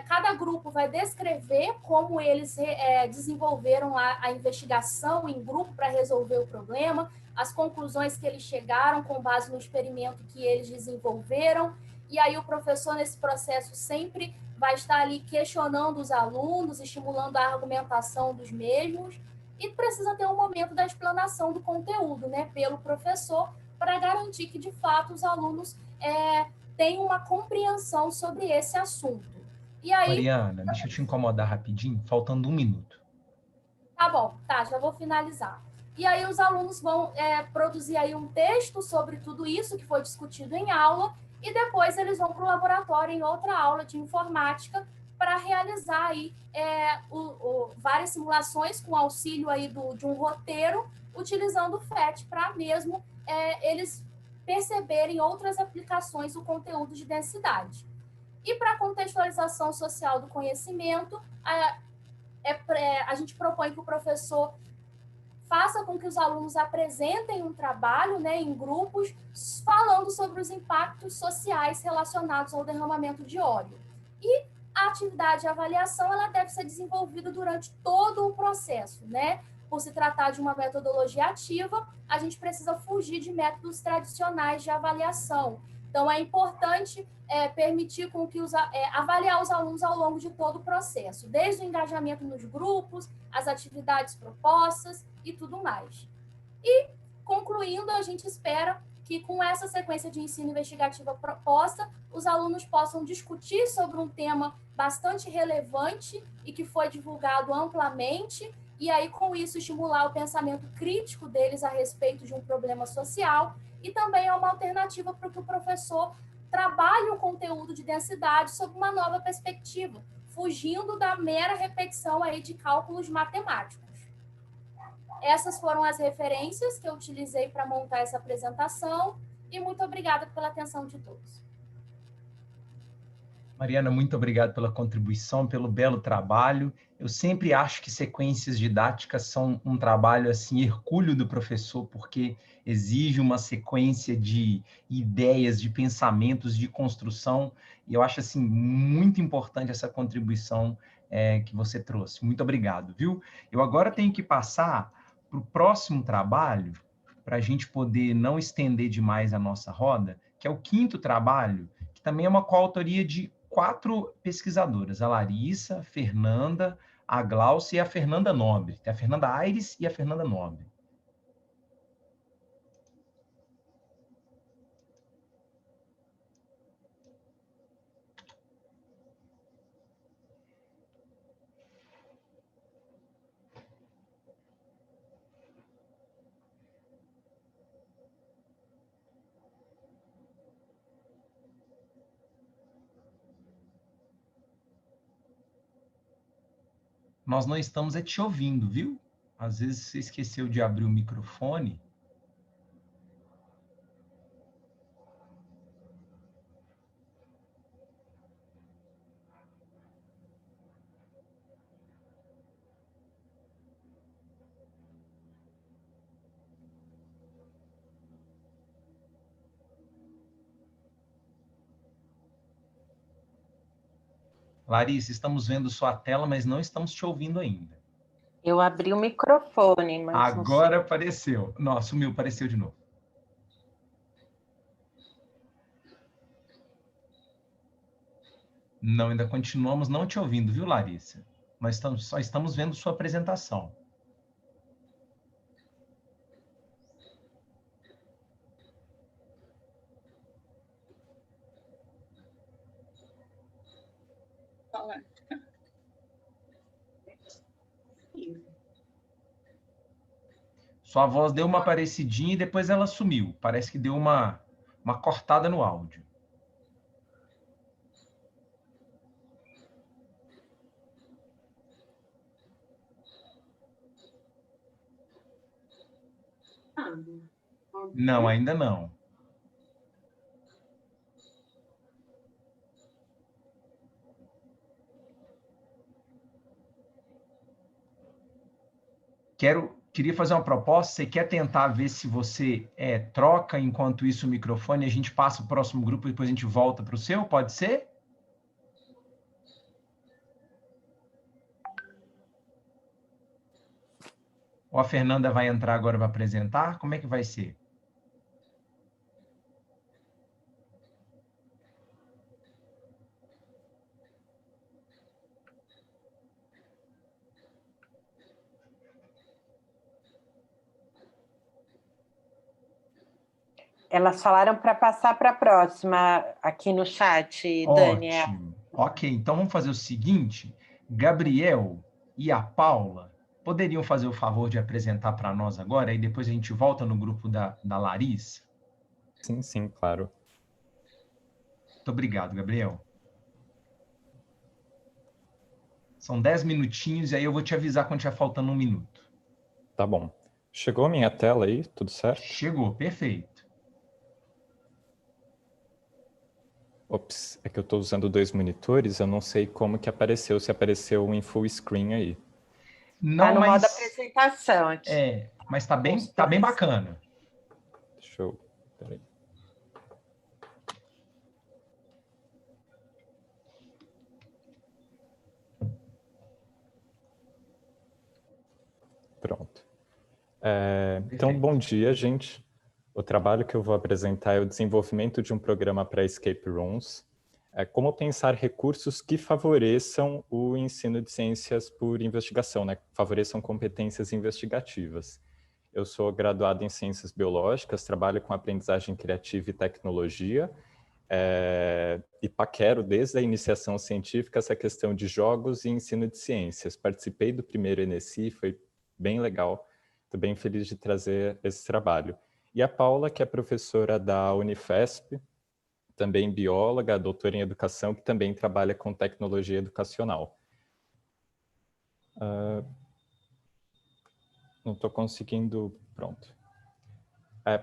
cada grupo vai descrever como eles desenvolveram a investigação em grupo para resolver o problema, as conclusões que eles chegaram com base no experimento que eles desenvolveram, e aí o professor, nesse processo, sempre vai estar ali questionando os alunos, estimulando a argumentação dos mesmos, e precisa ter um momento da explanação do conteúdo, né, pelo professor, para garantir que, de fato, os alunos tenham uma compreensão sobre esse assunto. E aí, Mariana, deixa eu te incomodar rapidinho, faltando 1 minuto. Tá bom, já vou finalizar. E aí os alunos vão produzir aí um texto sobre tudo isso que foi discutido em aula e depois eles vão para o laboratório em outra aula de informática para realizar aí várias simulações com auxílio aí de um roteiro, utilizando o FET para mesmo eles perceberem outras aplicações do conteúdo de densidade. E para a contextualização social do conhecimento, a gente propõe que o professor faça com que os alunos apresentem um trabalho, né, em grupos, falando sobre os impactos sociais relacionados ao derramamento de óleo. E a atividade de avaliação, ela deve ser desenvolvida durante todo o processo, né? Por se tratar de uma metodologia ativa, a gente precisa fugir de métodos tradicionais de avaliação. Então, é importante permitir com que avaliar os alunos ao longo de todo o processo, desde o engajamento nos grupos, as atividades propostas e tudo mais. E, concluindo, a gente espera que, com essa sequência de ensino investigativa proposta, os alunos possam discutir sobre um tema bastante relevante e que foi divulgado amplamente, e aí, com isso, estimular o pensamento crítico deles a respeito de um problema social, e também é uma alternativa para que o professor trabalhe o conteúdo de densidade sob uma nova perspectiva, fugindo da mera repetição aí de cálculos matemáticos. Essas foram as referências que eu utilizei para montar essa apresentação, E muito obrigada pela atenção de todos. Mariana, muito obrigado pela contribuição, pelo belo trabalho. Eu sempre acho que sequências didáticas são um trabalho assim hercúleo do professor, porque exige uma sequência de ideias, de pensamentos, de construção. E eu acho assim muito importante essa contribuição que você trouxe. Muito obrigado, viu? Eu agora tenho que passar para o próximo trabalho, para a gente poder não estender demais a nossa roda, que é o quinto trabalho, que também é uma coautoria de 4 pesquisadoras, a Larissa, a Fernanda, a Glaucia e a Fernanda Nobre. Tem a Fernanda Aires e a Fernanda Nobre. Nós não estamos te ouvindo, viu? Às vezes você esqueceu de abrir o microfone. Larissa, estamos vendo sua tela, mas não estamos te ouvindo ainda. Eu abri o microfone, mas agora apareceu. Não, sumiu, apareceu de novo. Não, ainda continuamos não te ouvindo, viu, Larissa? Nós só estamos vendo sua apresentação. Sua voz deu uma parecidinha e depois ela sumiu. Parece que deu uma cortada no áudio. Não, ainda não. Queria fazer uma proposta. Você quer tentar ver se você troca enquanto isso o microfone, a gente passa o próximo grupo e depois a gente volta para o seu? Pode ser? Ou a Fernanda vai entrar agora para apresentar? Como é que vai ser? elas falaram para passar para a próxima aqui no chat, Daniel. Ótimo. Ok, então vamos fazer o seguinte. Gabriel e a Paula poderiam fazer o favor de apresentar para nós agora e depois a gente volta no grupo da Larissa? Sim, sim, claro. Muito obrigado, Gabriel. São 10 minutinhos e aí eu vou te avisar quando estiver faltando 1 minuto. Tá bom. Chegou a minha tela aí? Tudo certo? Chegou, perfeito. Ops, é que eu estou usando 2 monitores, eu não sei como que apareceu, se apareceu em full screen aí. Não, Tá no mas... modo apresentação aqui. Mas tá bem bacana. Deixa eu... Peraí. Pronto. Então, bom dia, gente. O trabalho que eu vou apresentar é o desenvolvimento de um programa para escape rooms. Como pensar recursos que favoreçam o ensino de ciências por investigação, né? Favoreçam competências investigativas. Eu sou graduado em ciências biológicas, trabalho com aprendizagem criativa e tecnologia, e paquero desde a iniciação científica essa questão de jogos e ensino de ciências. Participei do primeiro ENESI, foi bem legal. Estou bem feliz de trazer esse trabalho. E a Paula, que é professora da Unifesp, também bióloga, doutora em educação, que também trabalha com tecnologia educacional. Não estou conseguindo... Pronto.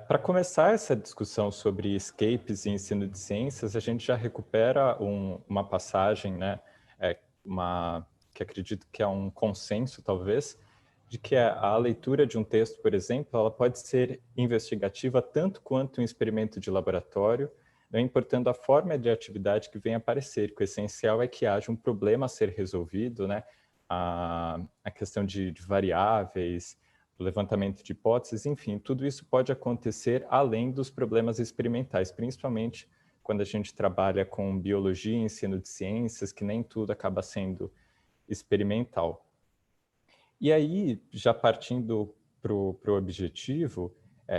Para começar essa discussão sobre escapes e ensino de ciências, a gente já recupera uma passagem, né, que acredito que é um consenso, talvez, de que a leitura de um texto, por exemplo, ela pode ser investigativa tanto quanto um experimento de laboratório, não importando a forma de atividade que vem aparecer, que o essencial é que haja um problema a ser resolvido, né, a questão de variáveis, o levantamento de hipóteses, enfim, tudo isso pode acontecer além dos problemas experimentais, principalmente quando a gente trabalha com biologia e ensino de ciências, que nem tudo acaba sendo experimental. E aí, já partindo para o objetivo,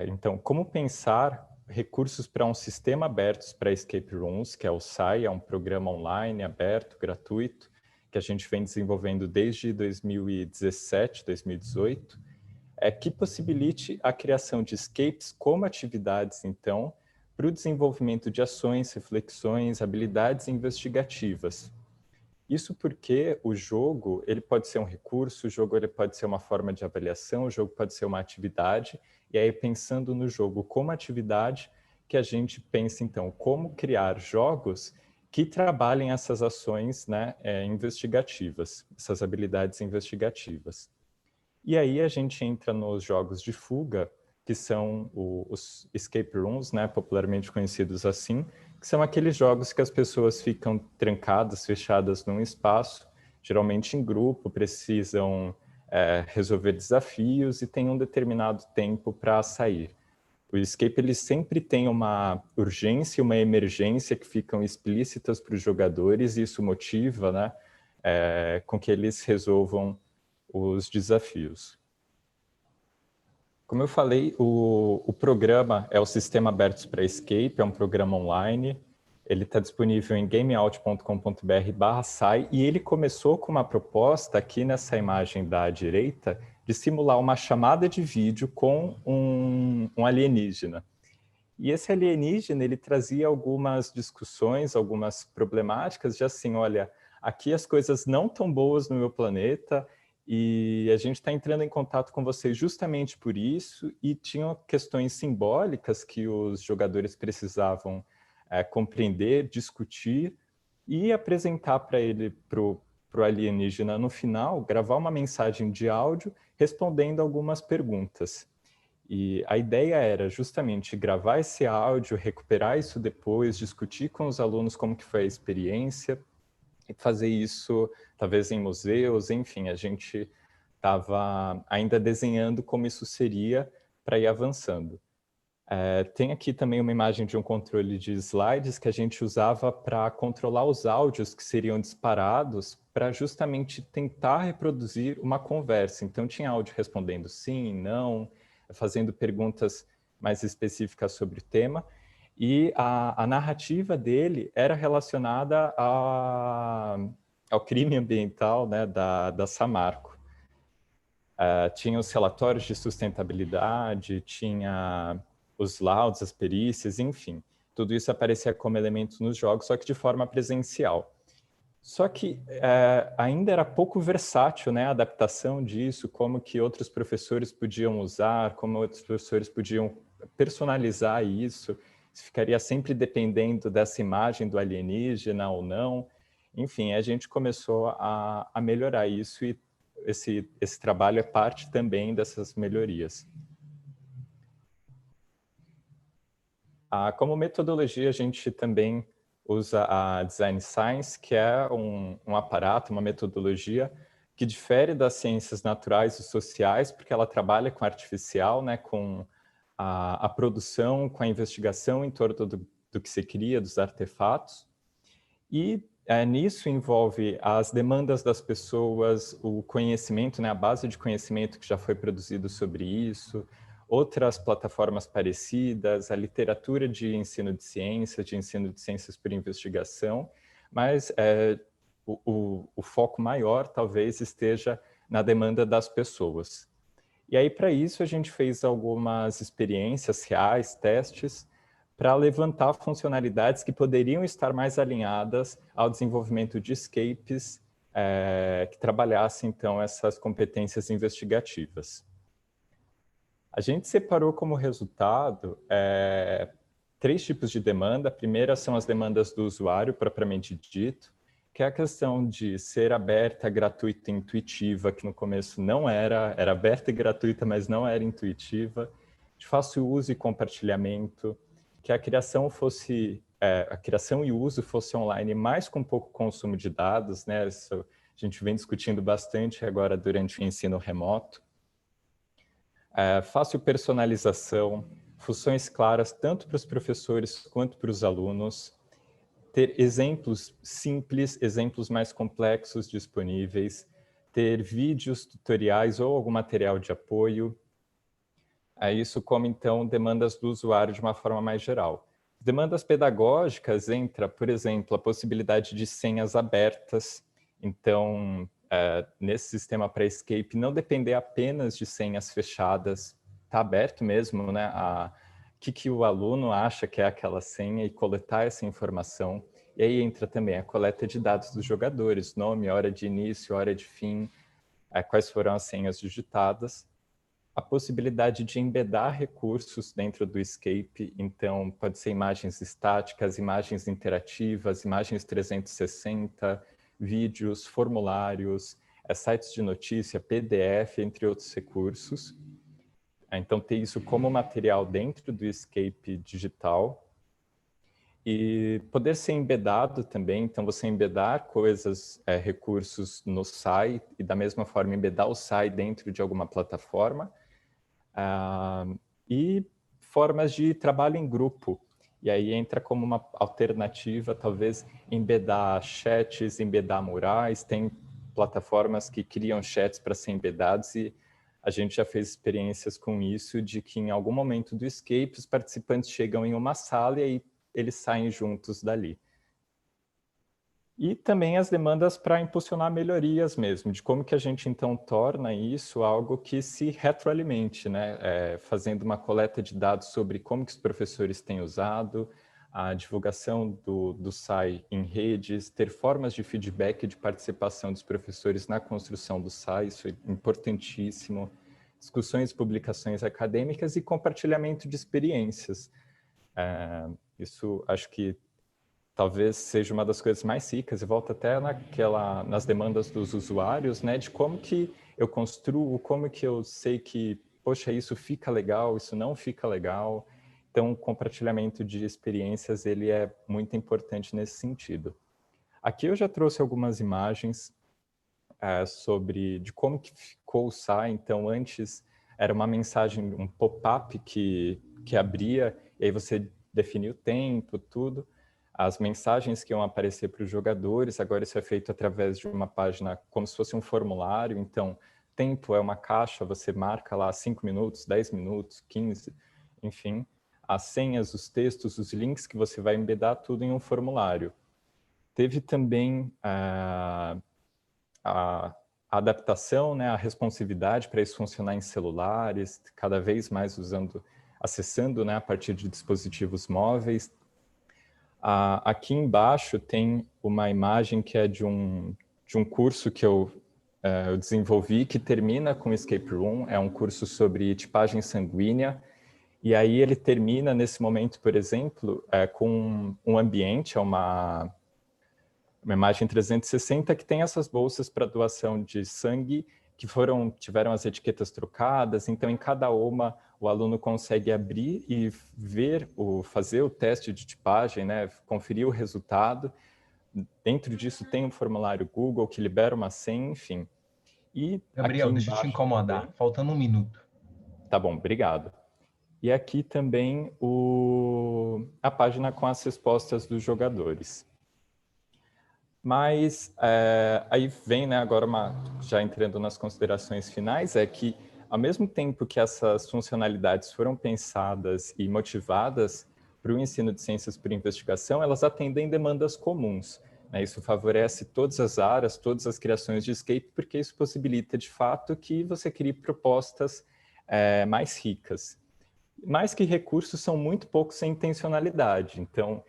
então, como pensar recursos para um sistema aberto para escape rooms, que é o SAI, é um programa online aberto, gratuito, que a gente vem desenvolvendo desde 2017, 2018, que possibilite a criação de escapes como atividades, então, para o desenvolvimento de ações, reflexões, habilidades investigativas. Isso porque o jogo, ele pode ser um recurso, o jogo ele pode ser uma forma de avaliação, o jogo pode ser uma atividade, e aí pensando no jogo como atividade, que a gente pensa então como criar jogos que trabalhem essas ações, né, investigativas, essas habilidades investigativas. E aí a gente entra nos jogos de fuga, que são os escape rooms, né, popularmente conhecidos assim, que são aqueles jogos que as pessoas ficam trancadas, fechadas num espaço, geralmente em grupo, precisam resolver desafios e tem um determinado tempo para sair. O escape ele sempre tem uma urgência e uma emergência que ficam explícitas para os jogadores e isso motiva, né, com que eles resolvam os desafios. Como eu falei, o programa é o Sistema Aberto para Escape, é um programa online. Ele está disponível em gameout.com.br/sai e ele começou com uma proposta aqui nessa imagem da direita de simular uma chamada de vídeo com um alienígena. E esse alienígena, ele trazia algumas discussões, algumas problemáticas de assim, olha, aqui as coisas não estão boas no meu planeta, e a gente está entrando em contato com vocês justamente por isso, e tinham questões simbólicas que os jogadores precisavam compreender, discutir e apresentar para ele, para o alienígena no final, gravar uma mensagem de áudio respondendo algumas perguntas. E a ideia era justamente gravar esse áudio, recuperar isso depois, discutir com os alunos como que foi a experiência, e fazer isso, talvez em museus, enfim, a gente estava ainda desenhando como isso seria para ir avançando. Tem aqui também uma imagem de um controle de slides que a gente usava para controlar os áudios que seriam disparados para justamente tentar reproduzir uma conversa. Então, tinha áudio respondendo sim, não, fazendo perguntas mais específicas sobre o tema. E a narrativa dele era relacionada ao crime ambiental, né, da Samarco. Tinha os relatórios de sustentabilidade, tinha os laudos, as perícias, enfim. Tudo isso aparecia como elementos nos jogos, só que de forma presencial. Só que ainda era pouco versátil, né, a adaptação disso, como que outros professores podiam usar, como outros professores podiam personalizar isso, ficaria sempre dependendo dessa imagem do alienígena ou não. Enfim, a gente começou a melhorar isso e esse trabalho é parte também dessas melhorias. Como metodologia, a gente também usa a Design Science, que é um aparato, uma metodologia que difere das ciências naturais e sociais, porque ela trabalha com artificial, né, com a produção, com a investigação em torno do que se cria, dos artefatos. E nisso envolve as demandas das pessoas, o conhecimento, né, a base de conhecimento que já foi produzido sobre isso, outras plataformas parecidas, a literatura de ensino de ciências por investigação, mas o foco maior talvez esteja na demanda das pessoas. E aí, para isso, a gente fez algumas experiências reais, testes, para levantar funcionalidades que poderiam estar mais alinhadas ao desenvolvimento de escapes que trabalhassem, então, essas competências investigativas. A gente separou como resultado 3 tipos de demanda. A primeira são as demandas do usuário, propriamente dito, que é a questão de ser aberta, gratuita e intuitiva, que no começo não era aberta e gratuita, mas não era intuitiva, de fácil uso e compartilhamento, que a criação e o uso fosse online, mas com pouco consumo de dados, né? Isso a gente vem discutindo bastante agora durante o ensino remoto. Fácil personalização, funções claras tanto para os professores quanto para os alunos, ter exemplos simples, exemplos mais complexos disponíveis, ter vídeos, tutoriais ou algum material de apoio. Isso como, então, demandas do usuário de uma forma mais geral. Demandas pedagógicas entra, por exemplo, a possibilidade de senhas abertas. Então, nesse sistema para Escape, não depender apenas de senhas fechadas, está aberto mesmo, né? O que o aluno acha que é aquela senha e coletar essa informação. E aí entra também a coleta de dados dos jogadores, nome, hora de início, hora de fim, quais foram as senhas digitadas. A possibilidade de embedar recursos dentro do Escape, então pode ser imagens estáticas, imagens interativas, imagens 360, vídeos, formulários, sites de notícia, PDF, entre outros recursos. Então, ter isso como material dentro do Escape digital. E poder ser embedado também, então você embedar coisas, recursos no SAI, e da mesma forma embedar o SAI dentro de alguma plataforma. E formas de trabalho em grupo. E aí entra como uma alternativa, talvez, embedar chats, embedar murais. Tem plataformas que criam chats para ser embedados e a gente já fez experiências com isso, de que em algum momento do Escape os participantes chegam em uma sala e aí eles saem juntos dali. E também as demandas para impulsionar melhorias mesmo, de como que a gente então torna isso algo que se retroalimente, né? Fazendo uma coleta de dados sobre como que os professores têm usado, a divulgação do SAI em redes, ter formas de feedback e de participação dos professores na construção do SAI, isso é importantíssimo, discussões, publicações acadêmicas e compartilhamento de experiências. Isso acho que talvez seja uma das coisas mais ricas, e volta até nas demandas dos usuários, né, de como que eu construo, como que eu sei que, poxa, isso fica legal, isso não fica legal. Então, o compartilhamento de experiências, ele é muito importante nesse sentido. Aqui eu já trouxe algumas imagens de como que ficou o SAI. Então, antes era uma mensagem, um pop-up que abria, e aí você definia o tempo, tudo. As mensagens que iam aparecer para os jogadores, agora isso é feito através de uma página como se fosse um formulário. Então, tempo é uma caixa, você marca lá 5 minutos, 10 minutos, 15, enfim. As senhas, os textos, os links que você vai embedar tudo em um formulário. Teve também a adaptação, né, a responsividade para isso funcionar em celulares, cada vez mais acessando, né, a partir de dispositivos móveis. Aqui embaixo tem uma imagem que é de um curso que eu desenvolvi, que termina com Escape Room. É um curso sobre tipagem sanguínea. E aí ele termina nesse momento, por exemplo, com um ambiente, uma imagem 360 que tem essas bolsas para doação de sangue que tiveram as etiquetas trocadas. Então, em cada uma, o aluno consegue abrir e fazer o teste de tipagem, né? Conferir o resultado. Dentro disso tem um formulário Google que libera uma senha, enfim. E Gabriel, deixa eu te incomodar, também, faltando 1 minuto. Tá bom, obrigado. E aqui também a página com as respostas dos jogadores. Mas aí vem, né, agora já entrando nas considerações finais, é que ao mesmo tempo que essas funcionalidades foram pensadas e motivadas para o ensino de ciências por investigação, elas atendem demandas comuns, né? Isso favorece todas as áreas, todas as criações de Escape, porque isso possibilita, de fato, que você crie propostas mais ricas. Mais que recursos, são muito poucos sem intencionalidade. Então,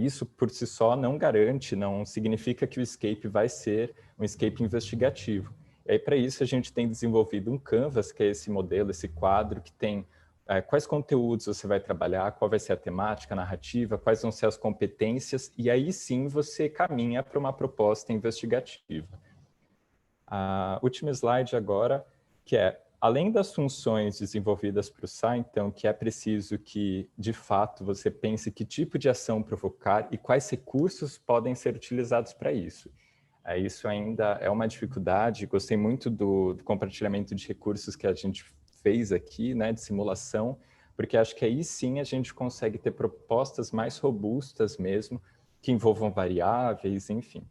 isso por si só não garante, não significa que o Escape vai ser um Escape investigativo. E aí, para isso, a gente tem desenvolvido um Canvas, que é esse modelo, esse quadro, que tem quais conteúdos você vai trabalhar, qual vai ser a temática, a narrativa, quais vão ser as competências, e aí sim você caminha para uma proposta investigativa. A última slide agora, que é, além das funções desenvolvidas para o SAI, então, que é preciso que, de fato, você pense que tipo de ação provocar e quais recursos podem ser utilizados para isso. Isso ainda é uma dificuldade. Gostei muito do compartilhamento de recursos que a gente fez aqui, né, de simulação, porque acho que aí sim a gente consegue ter propostas mais robustas mesmo, que envolvam variáveis, enfim.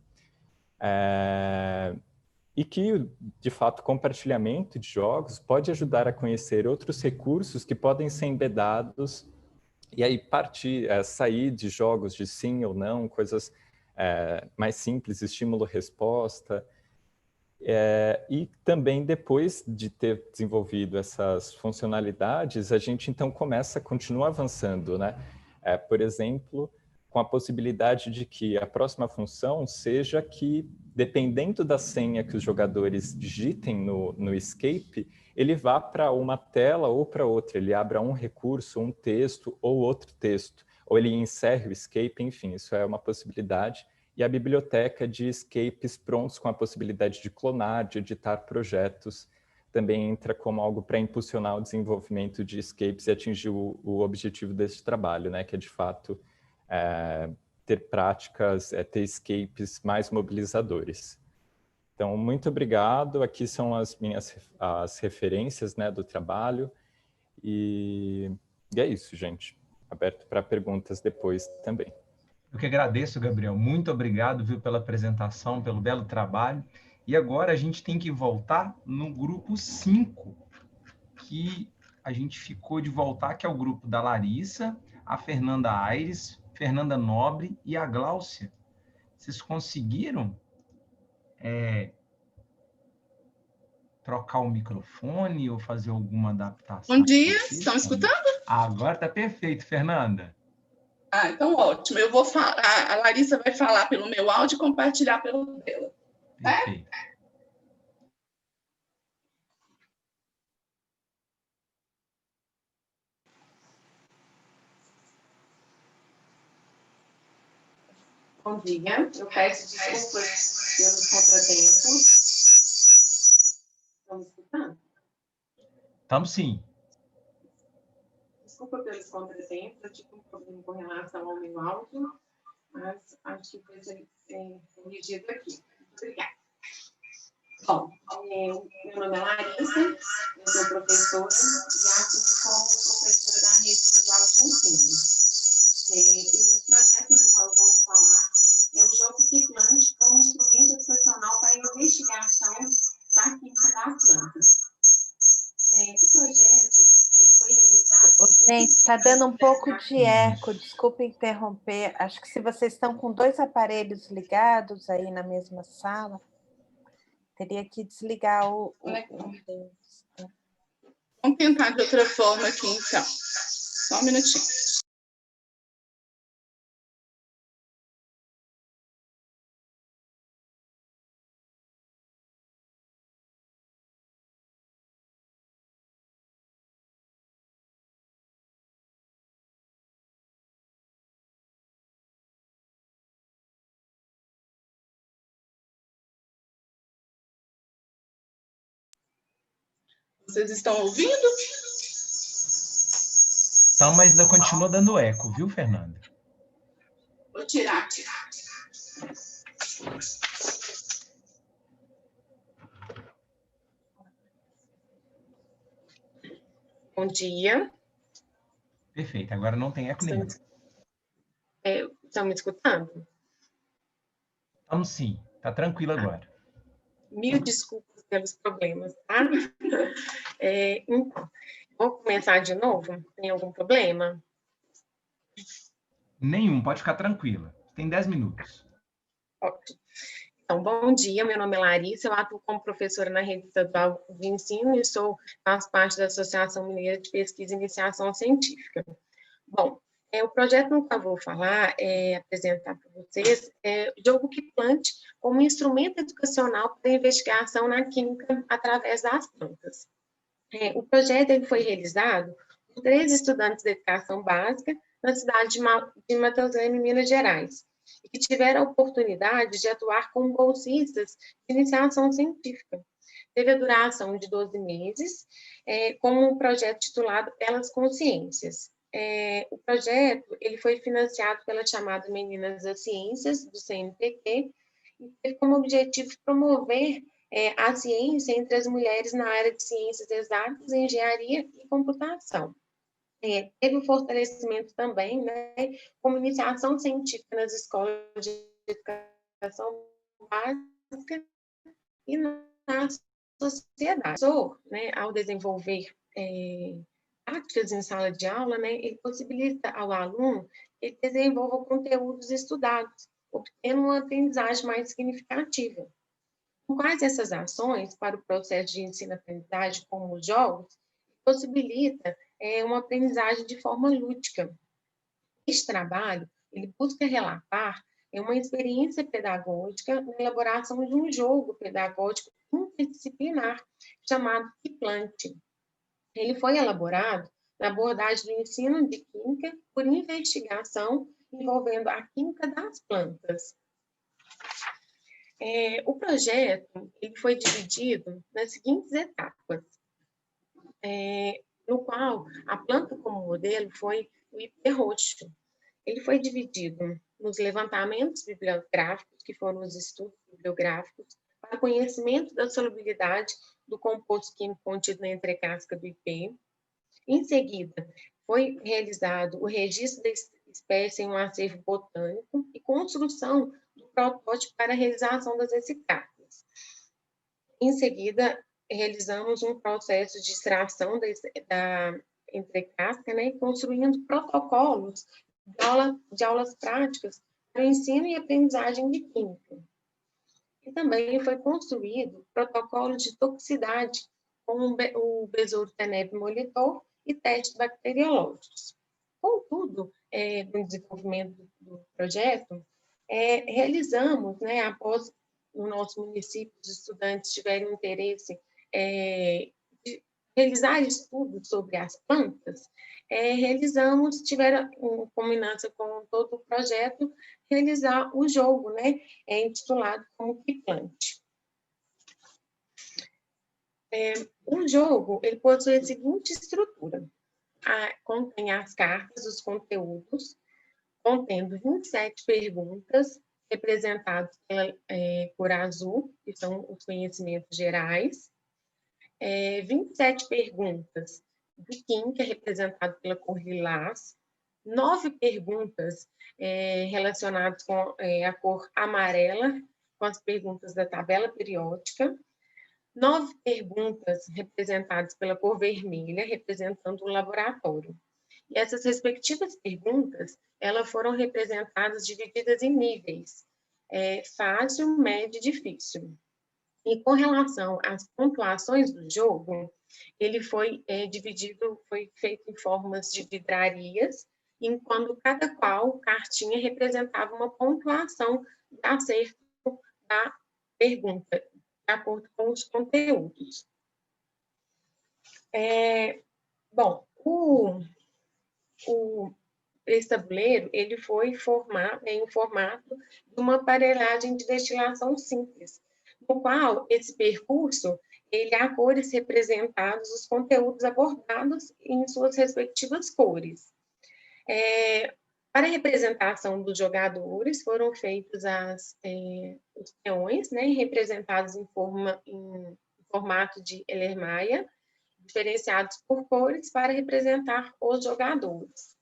E que, de fato, compartilhamento de jogos pode ajudar a conhecer outros recursos que podem ser embedados e aí sair de jogos de sim ou não, coisas mais simples, estímulo-resposta. E também, depois de ter desenvolvido essas funcionalidades, a gente então continua avançando, né? Por exemplo, com a possibilidade de que a próxima função seja que, dependendo da senha que os jogadores digitem no escape, ele vá para uma tela ou para outra, ele abra um recurso, um texto ou outro texto, ou ele encerre o escape, enfim, isso é uma possibilidade. E a biblioteca de escapes prontos com a possibilidade de clonar, de editar projetos, também entra como algo para impulsionar o desenvolvimento de escapes e atingir o objetivo desse trabalho, né, que é, de fato, ter práticas, ter escapes mais mobilizadores. Então, muito obrigado. Aqui são as referências, né, do trabalho. E é isso, gente. Aberto para perguntas depois também. Eu que agradeço, Gabriel. Muito obrigado, viu, pela apresentação, pelo belo trabalho. E agora a gente tem que voltar no grupo 5, que a gente ficou de voltar, que é o grupo da Larissa, a Fernanda Aires, Fernanda Nobre e a Gláucia. Vocês conseguiram trocar o microfone ou fazer alguma adaptação? Bom dia, estão escutando? Agora está perfeito, Fernanda. Então ótimo. Eu vou falar, a Larissa vai falar pelo meu áudio e compartilhar pelo dela. Perfeito. Bom dia, eu peço desculpas pelos contratempos. Estão me escutando? Estamos sim. Desculpa pelos contratempos, eu tive um problema com relação ao meu áudio, mas acho que foi corrigido aqui. Muito obrigada. Bom, meu nome é Larissa, eu sou professora e atuo como professora da rede estadual de ensino. E o projeto do qual eu vou falar é o jogo Quicklante como instrumento educacional para a investigação da química das plantas. Esse projeto ele foi realizado... Gente, está dando um pouco de eco, desculpa interromper. Acho que se vocês estão com 2 aparelhos ligados aí na mesma sala, teria que desligar o... Vamos tentar de outra forma aqui, então. Só um minutinho. Vocês estão ouvindo? Então, mas ainda continua dando eco, viu, Fernanda? Vou tirar. Bom dia. Perfeito, agora não tem eco nenhum. Estão me escutando? Estamos sim, está tranquilo agora. Mil desculpas pelos problemas, tá? Então, vou começar de novo? Tem algum problema? Nenhum, pode ficar tranquila. Tem 10 minutos. Ótimo. Então, bom dia, meu nome é Larissa, eu atuo como professora na rede estadual de ensino e faço parte da Associação Mineira de Pesquisa e Iniciação Científica. Bom, O projeto no qual eu vou falar, apresentar para vocês, é o Jogo que Plante como instrumento educacional para investigação na química através das plantas. O projeto ele foi realizado por 3 estudantes de educação básica na cidade de Matosinhos, Minas Gerais, e que tiveram a oportunidade de atuar como bolsistas de iniciação científica. Teve a duração de 12 meses, como um projeto titulado Elas Consciências. O projeto ele foi financiado pela chamada Meninas das Ciências, do CNPq, e teve como objetivo promover a ciência entre as mulheres na área de ciências exatas, engenharia e computação. Teve o fortalecimento também, né, como iniciação científica nas escolas de educação básica e na sociedade. Né, ao desenvolver práticas em sala de aula, né, ele possibilita ao aluno que ele desenvolva conteúdos estudados, obtendo uma aprendizagem mais significativa. Com quais essas ações para o processo de ensino-aprendizagem, como os jogos, possibilita uma aprendizagem de forma lúdica. Este trabalho ele busca relatar uma experiência pedagógica na elaboração de um jogo pedagógico interdisciplinar chamado Que Plante. Ele foi elaborado na abordagem do ensino de química por investigação envolvendo a química das plantas. O projeto ele foi dividido nas seguintes etapas, no qual a planta como modelo foi o ipê roxo. Ele foi dividido nos levantamentos bibliográficos, que foram os estudos bibliográficos, para conhecimento da solubilidade do composto químico contido na entrecasca do ipê. Em seguida, foi realizado o registro da espécie em um acervo botânico e construção do protótipo para a realização das reciclagens. Em seguida, realizamos um processo de extração da entrecasca, né, construindo protocolos de aulas práticas para o ensino e aprendizagem de química. E também foi construído protocolo de toxicidade com o besouro teneb molitor e testes bacteriológicos. Contudo, no desenvolvimento do projeto, realizamos, né, após no nosso município os estudantes tiverem interesse de realizar estudos sobre as plantas, tiveram, em combinância com todo o projeto, realizar o jogo, né, intitulado como Que Plante. O jogo ele possui a seguinte estrutura: contém as cartas, os conteúdos, contendo 27 perguntas, representadas pela cor azul, que são os conhecimentos gerais, 27 perguntas de química, representado pela cor lilás, 9 perguntas relacionadas com a cor amarela, com as perguntas da tabela periódica, 9 perguntas representadas pela cor vermelha, representando o laboratório. E essas respectivas perguntas, elas foram representadas, divididas em níveis, fácil, médio e difícil. E com relação às pontuações do jogo, ele foi foi feito em formas de vidrarias, enquanto cada cartinha representava uma pontuação de acerto da pergunta, de acordo com os conteúdos. Esse tabuleiro ele foi em formato de uma aparelhagem de destilação simples, no qual esse percurso ele há cores representadas, os conteúdos abordados em suas respectivas cores. Para a representação dos jogadores, foram feitos os peões, né, representados em formato de Erlenmeyer, diferenciados por cores para representar os jogadores.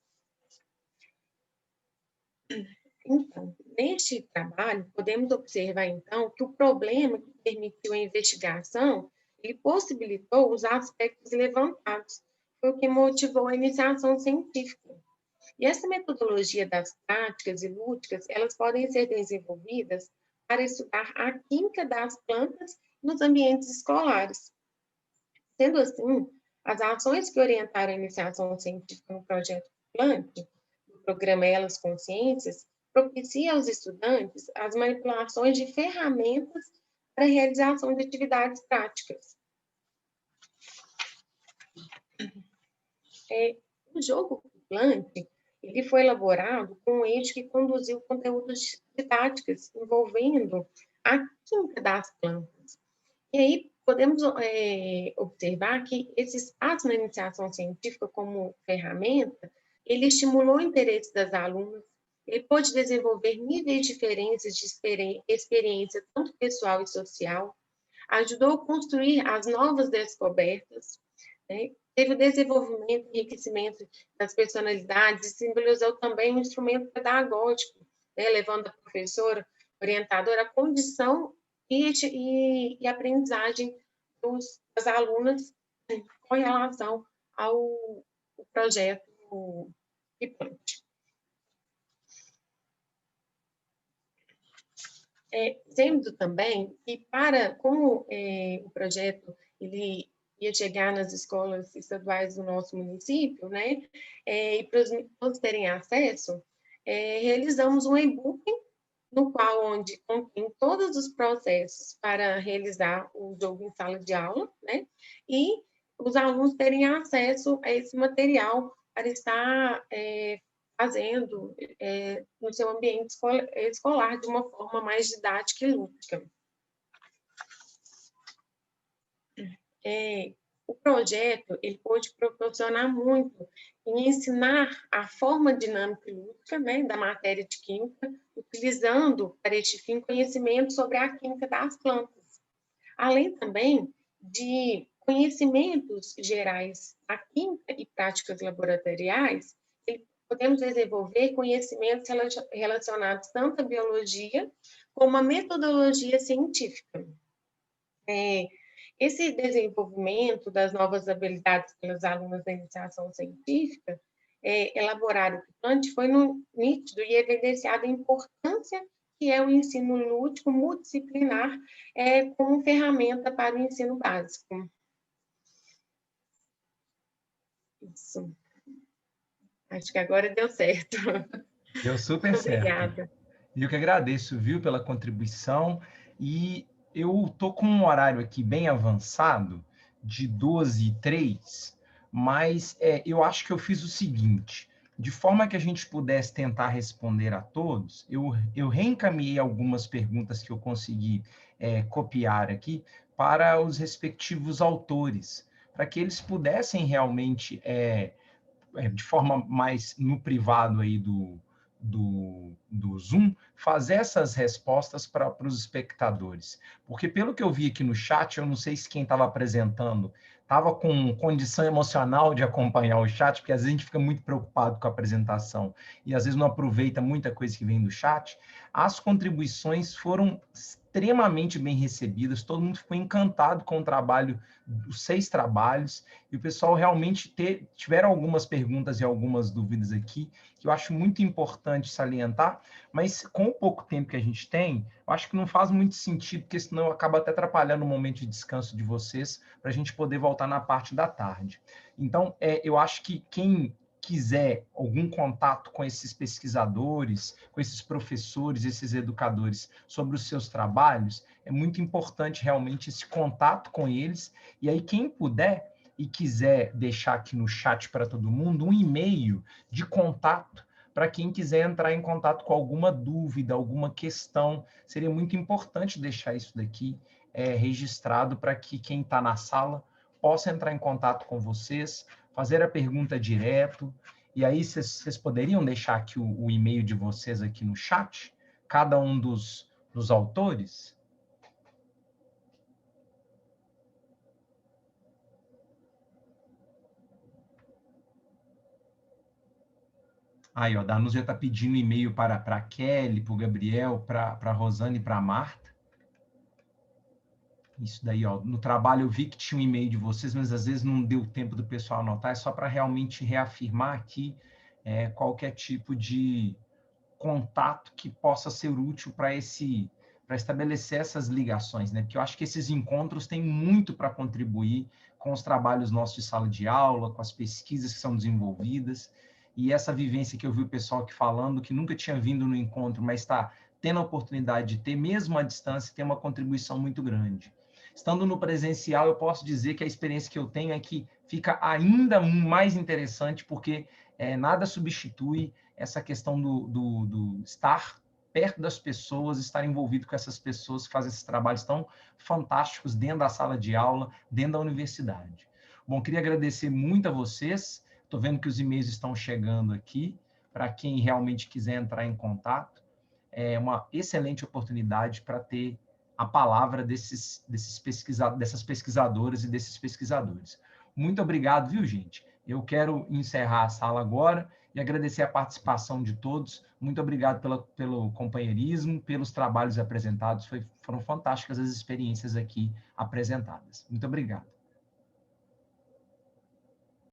Então, neste trabalho, podemos observar, então, que o problema que permitiu a investigação, ele possibilitou os aspectos levantados, foi o que motivou a iniciação científica. E essa metodologia das práticas e lúdicas, elas podem ser desenvolvidas para estudar a química das plantas nos ambientes escolares. Sendo assim, as ações que orientaram a iniciação científica no projeto Plante, do programa Elas Consciências, propicia aos estudantes as manipulações de ferramentas para a realização de atividades práticas. O jogo Plant, ele foi elaborado com um eixo que conduziu conteúdos didáticos envolvendo a química das plantas. E aí podemos observar que esse espaço na iniciação científica como ferramenta, ele estimulou o interesse das alunas, ele pôde desenvolver níveis diferentes de experiência, tanto pessoal e social, ajudou a construir as novas descobertas, né? Teve o desenvolvimento e enriquecimento das personalidades e simbolizou também um instrumento pedagógico, né? Levando a professora, orientadora, a condição e aprendizagem das alunas com relação ao projeto Plant. Sendo também que como o projeto ele ia chegar nas escolas estaduais do nosso município, né, e para todos terem acesso, realizamos um e-book no qual onde contém todos os processos para realizar o jogo em sala de aula, né, e os alunos terem acesso a esse material para estar fazendo no seu ambiente escolar de uma forma mais didática e lúdica. O projeto ele pode proporcionar muito em ensinar a forma dinâmica e lúdica, né, da matéria de química, utilizando para este fim conhecimento sobre a química das plantas, além também de conhecimentos gerais da química e práticas laboratoriais. Podemos desenvolver conhecimentos relacionados tanto à biologia como à metodologia científica. Esse desenvolvimento das novas habilidades pelos alunos da iniciação científica, elaborado por Plant, foi nítido e evidenciado a importância que é o ensino lúdico multidisciplinar como ferramenta para o ensino básico. Isso. Acho que agora deu certo. Deu super certo. Obrigada. Eu que agradeço, viu, pela contribuição. E eu estou com um horário aqui bem avançado, de 12h03, mas eu acho que eu fiz o seguinte, de forma que a gente pudesse tentar responder a todos, eu reencaminhei algumas perguntas que eu consegui copiar aqui para os respectivos autores, para que eles pudessem realmente, de forma mais no privado aí do Zoom, fazer essas respostas para os espectadores. Porque pelo que eu vi aqui no chat, eu não sei se quem estava apresentando estava com condição emocional de acompanhar o chat, porque às vezes a gente fica muito preocupado com a apresentação e às vezes não aproveita muita coisa que vem do chat. As contribuições foram extremamente bem recebidas, todo mundo ficou encantado com o trabalho, os 6 trabalhos, e o pessoal realmente tiveram algumas perguntas e algumas dúvidas aqui, que eu acho muito importante salientar, mas com o pouco tempo que a gente tem, eu acho que não faz muito sentido, porque senão acaba até atrapalhando o momento de descanso de vocês, para a gente poder voltar na parte da tarde. Então, eu acho que quem quiser algum contato com esses pesquisadores, com esses professores, esses educadores sobre os seus trabalhos, é muito importante realmente esse contato com eles. E aí, quem puder e quiser deixar aqui no chat para todo mundo um e-mail de contato para quem quiser entrar em contato com alguma dúvida, alguma questão, seria muito importante deixar isso daqui registrado para que quem está na sala possa entrar em contato com vocês, fazer a pergunta direto, e aí vocês poderiam deixar aqui o e-mail de vocês aqui no chat, cada um dos autores? Aí, ó, a Danúzia está pedindo e-mail para a Kelly, para o Gabriel, para a Rosane e para a Marta. Isso daí, ó, no trabalho eu vi que tinha um e-mail de vocês, mas às vezes não deu tempo do pessoal anotar, é só para realmente reafirmar aqui qualquer tipo de contato que possa ser útil para estabelecer essas ligações, né? Porque eu acho que esses encontros têm muito para contribuir com os trabalhos nossos de sala de aula, com as pesquisas que são desenvolvidas, e essa vivência que eu vi o pessoal aqui falando, que nunca tinha vindo no encontro, mas está tendo a oportunidade de ter, mesmo à distância, tem uma contribuição muito grande. Estando no presencial, eu posso dizer que a experiência que eu tenho é que fica ainda mais interessante, porque nada substitui essa questão do estar perto das pessoas, estar envolvido com essas pessoas que fazem esses trabalhos tão fantásticos dentro da sala de aula, dentro da universidade. Bom, queria agradecer muito a vocês. Estou vendo que os e-mails estão chegando aqui. Para quem realmente quiser entrar em contato, é uma excelente oportunidade para ter a palavra dessas pesquisadoras e desses pesquisadores. Muito obrigado, viu, gente? Eu quero encerrar a sala agora e agradecer a participação de todos. Muito obrigado pelo companheirismo, pelos trabalhos apresentados. Foram fantásticas as experiências aqui apresentadas. Muito obrigado.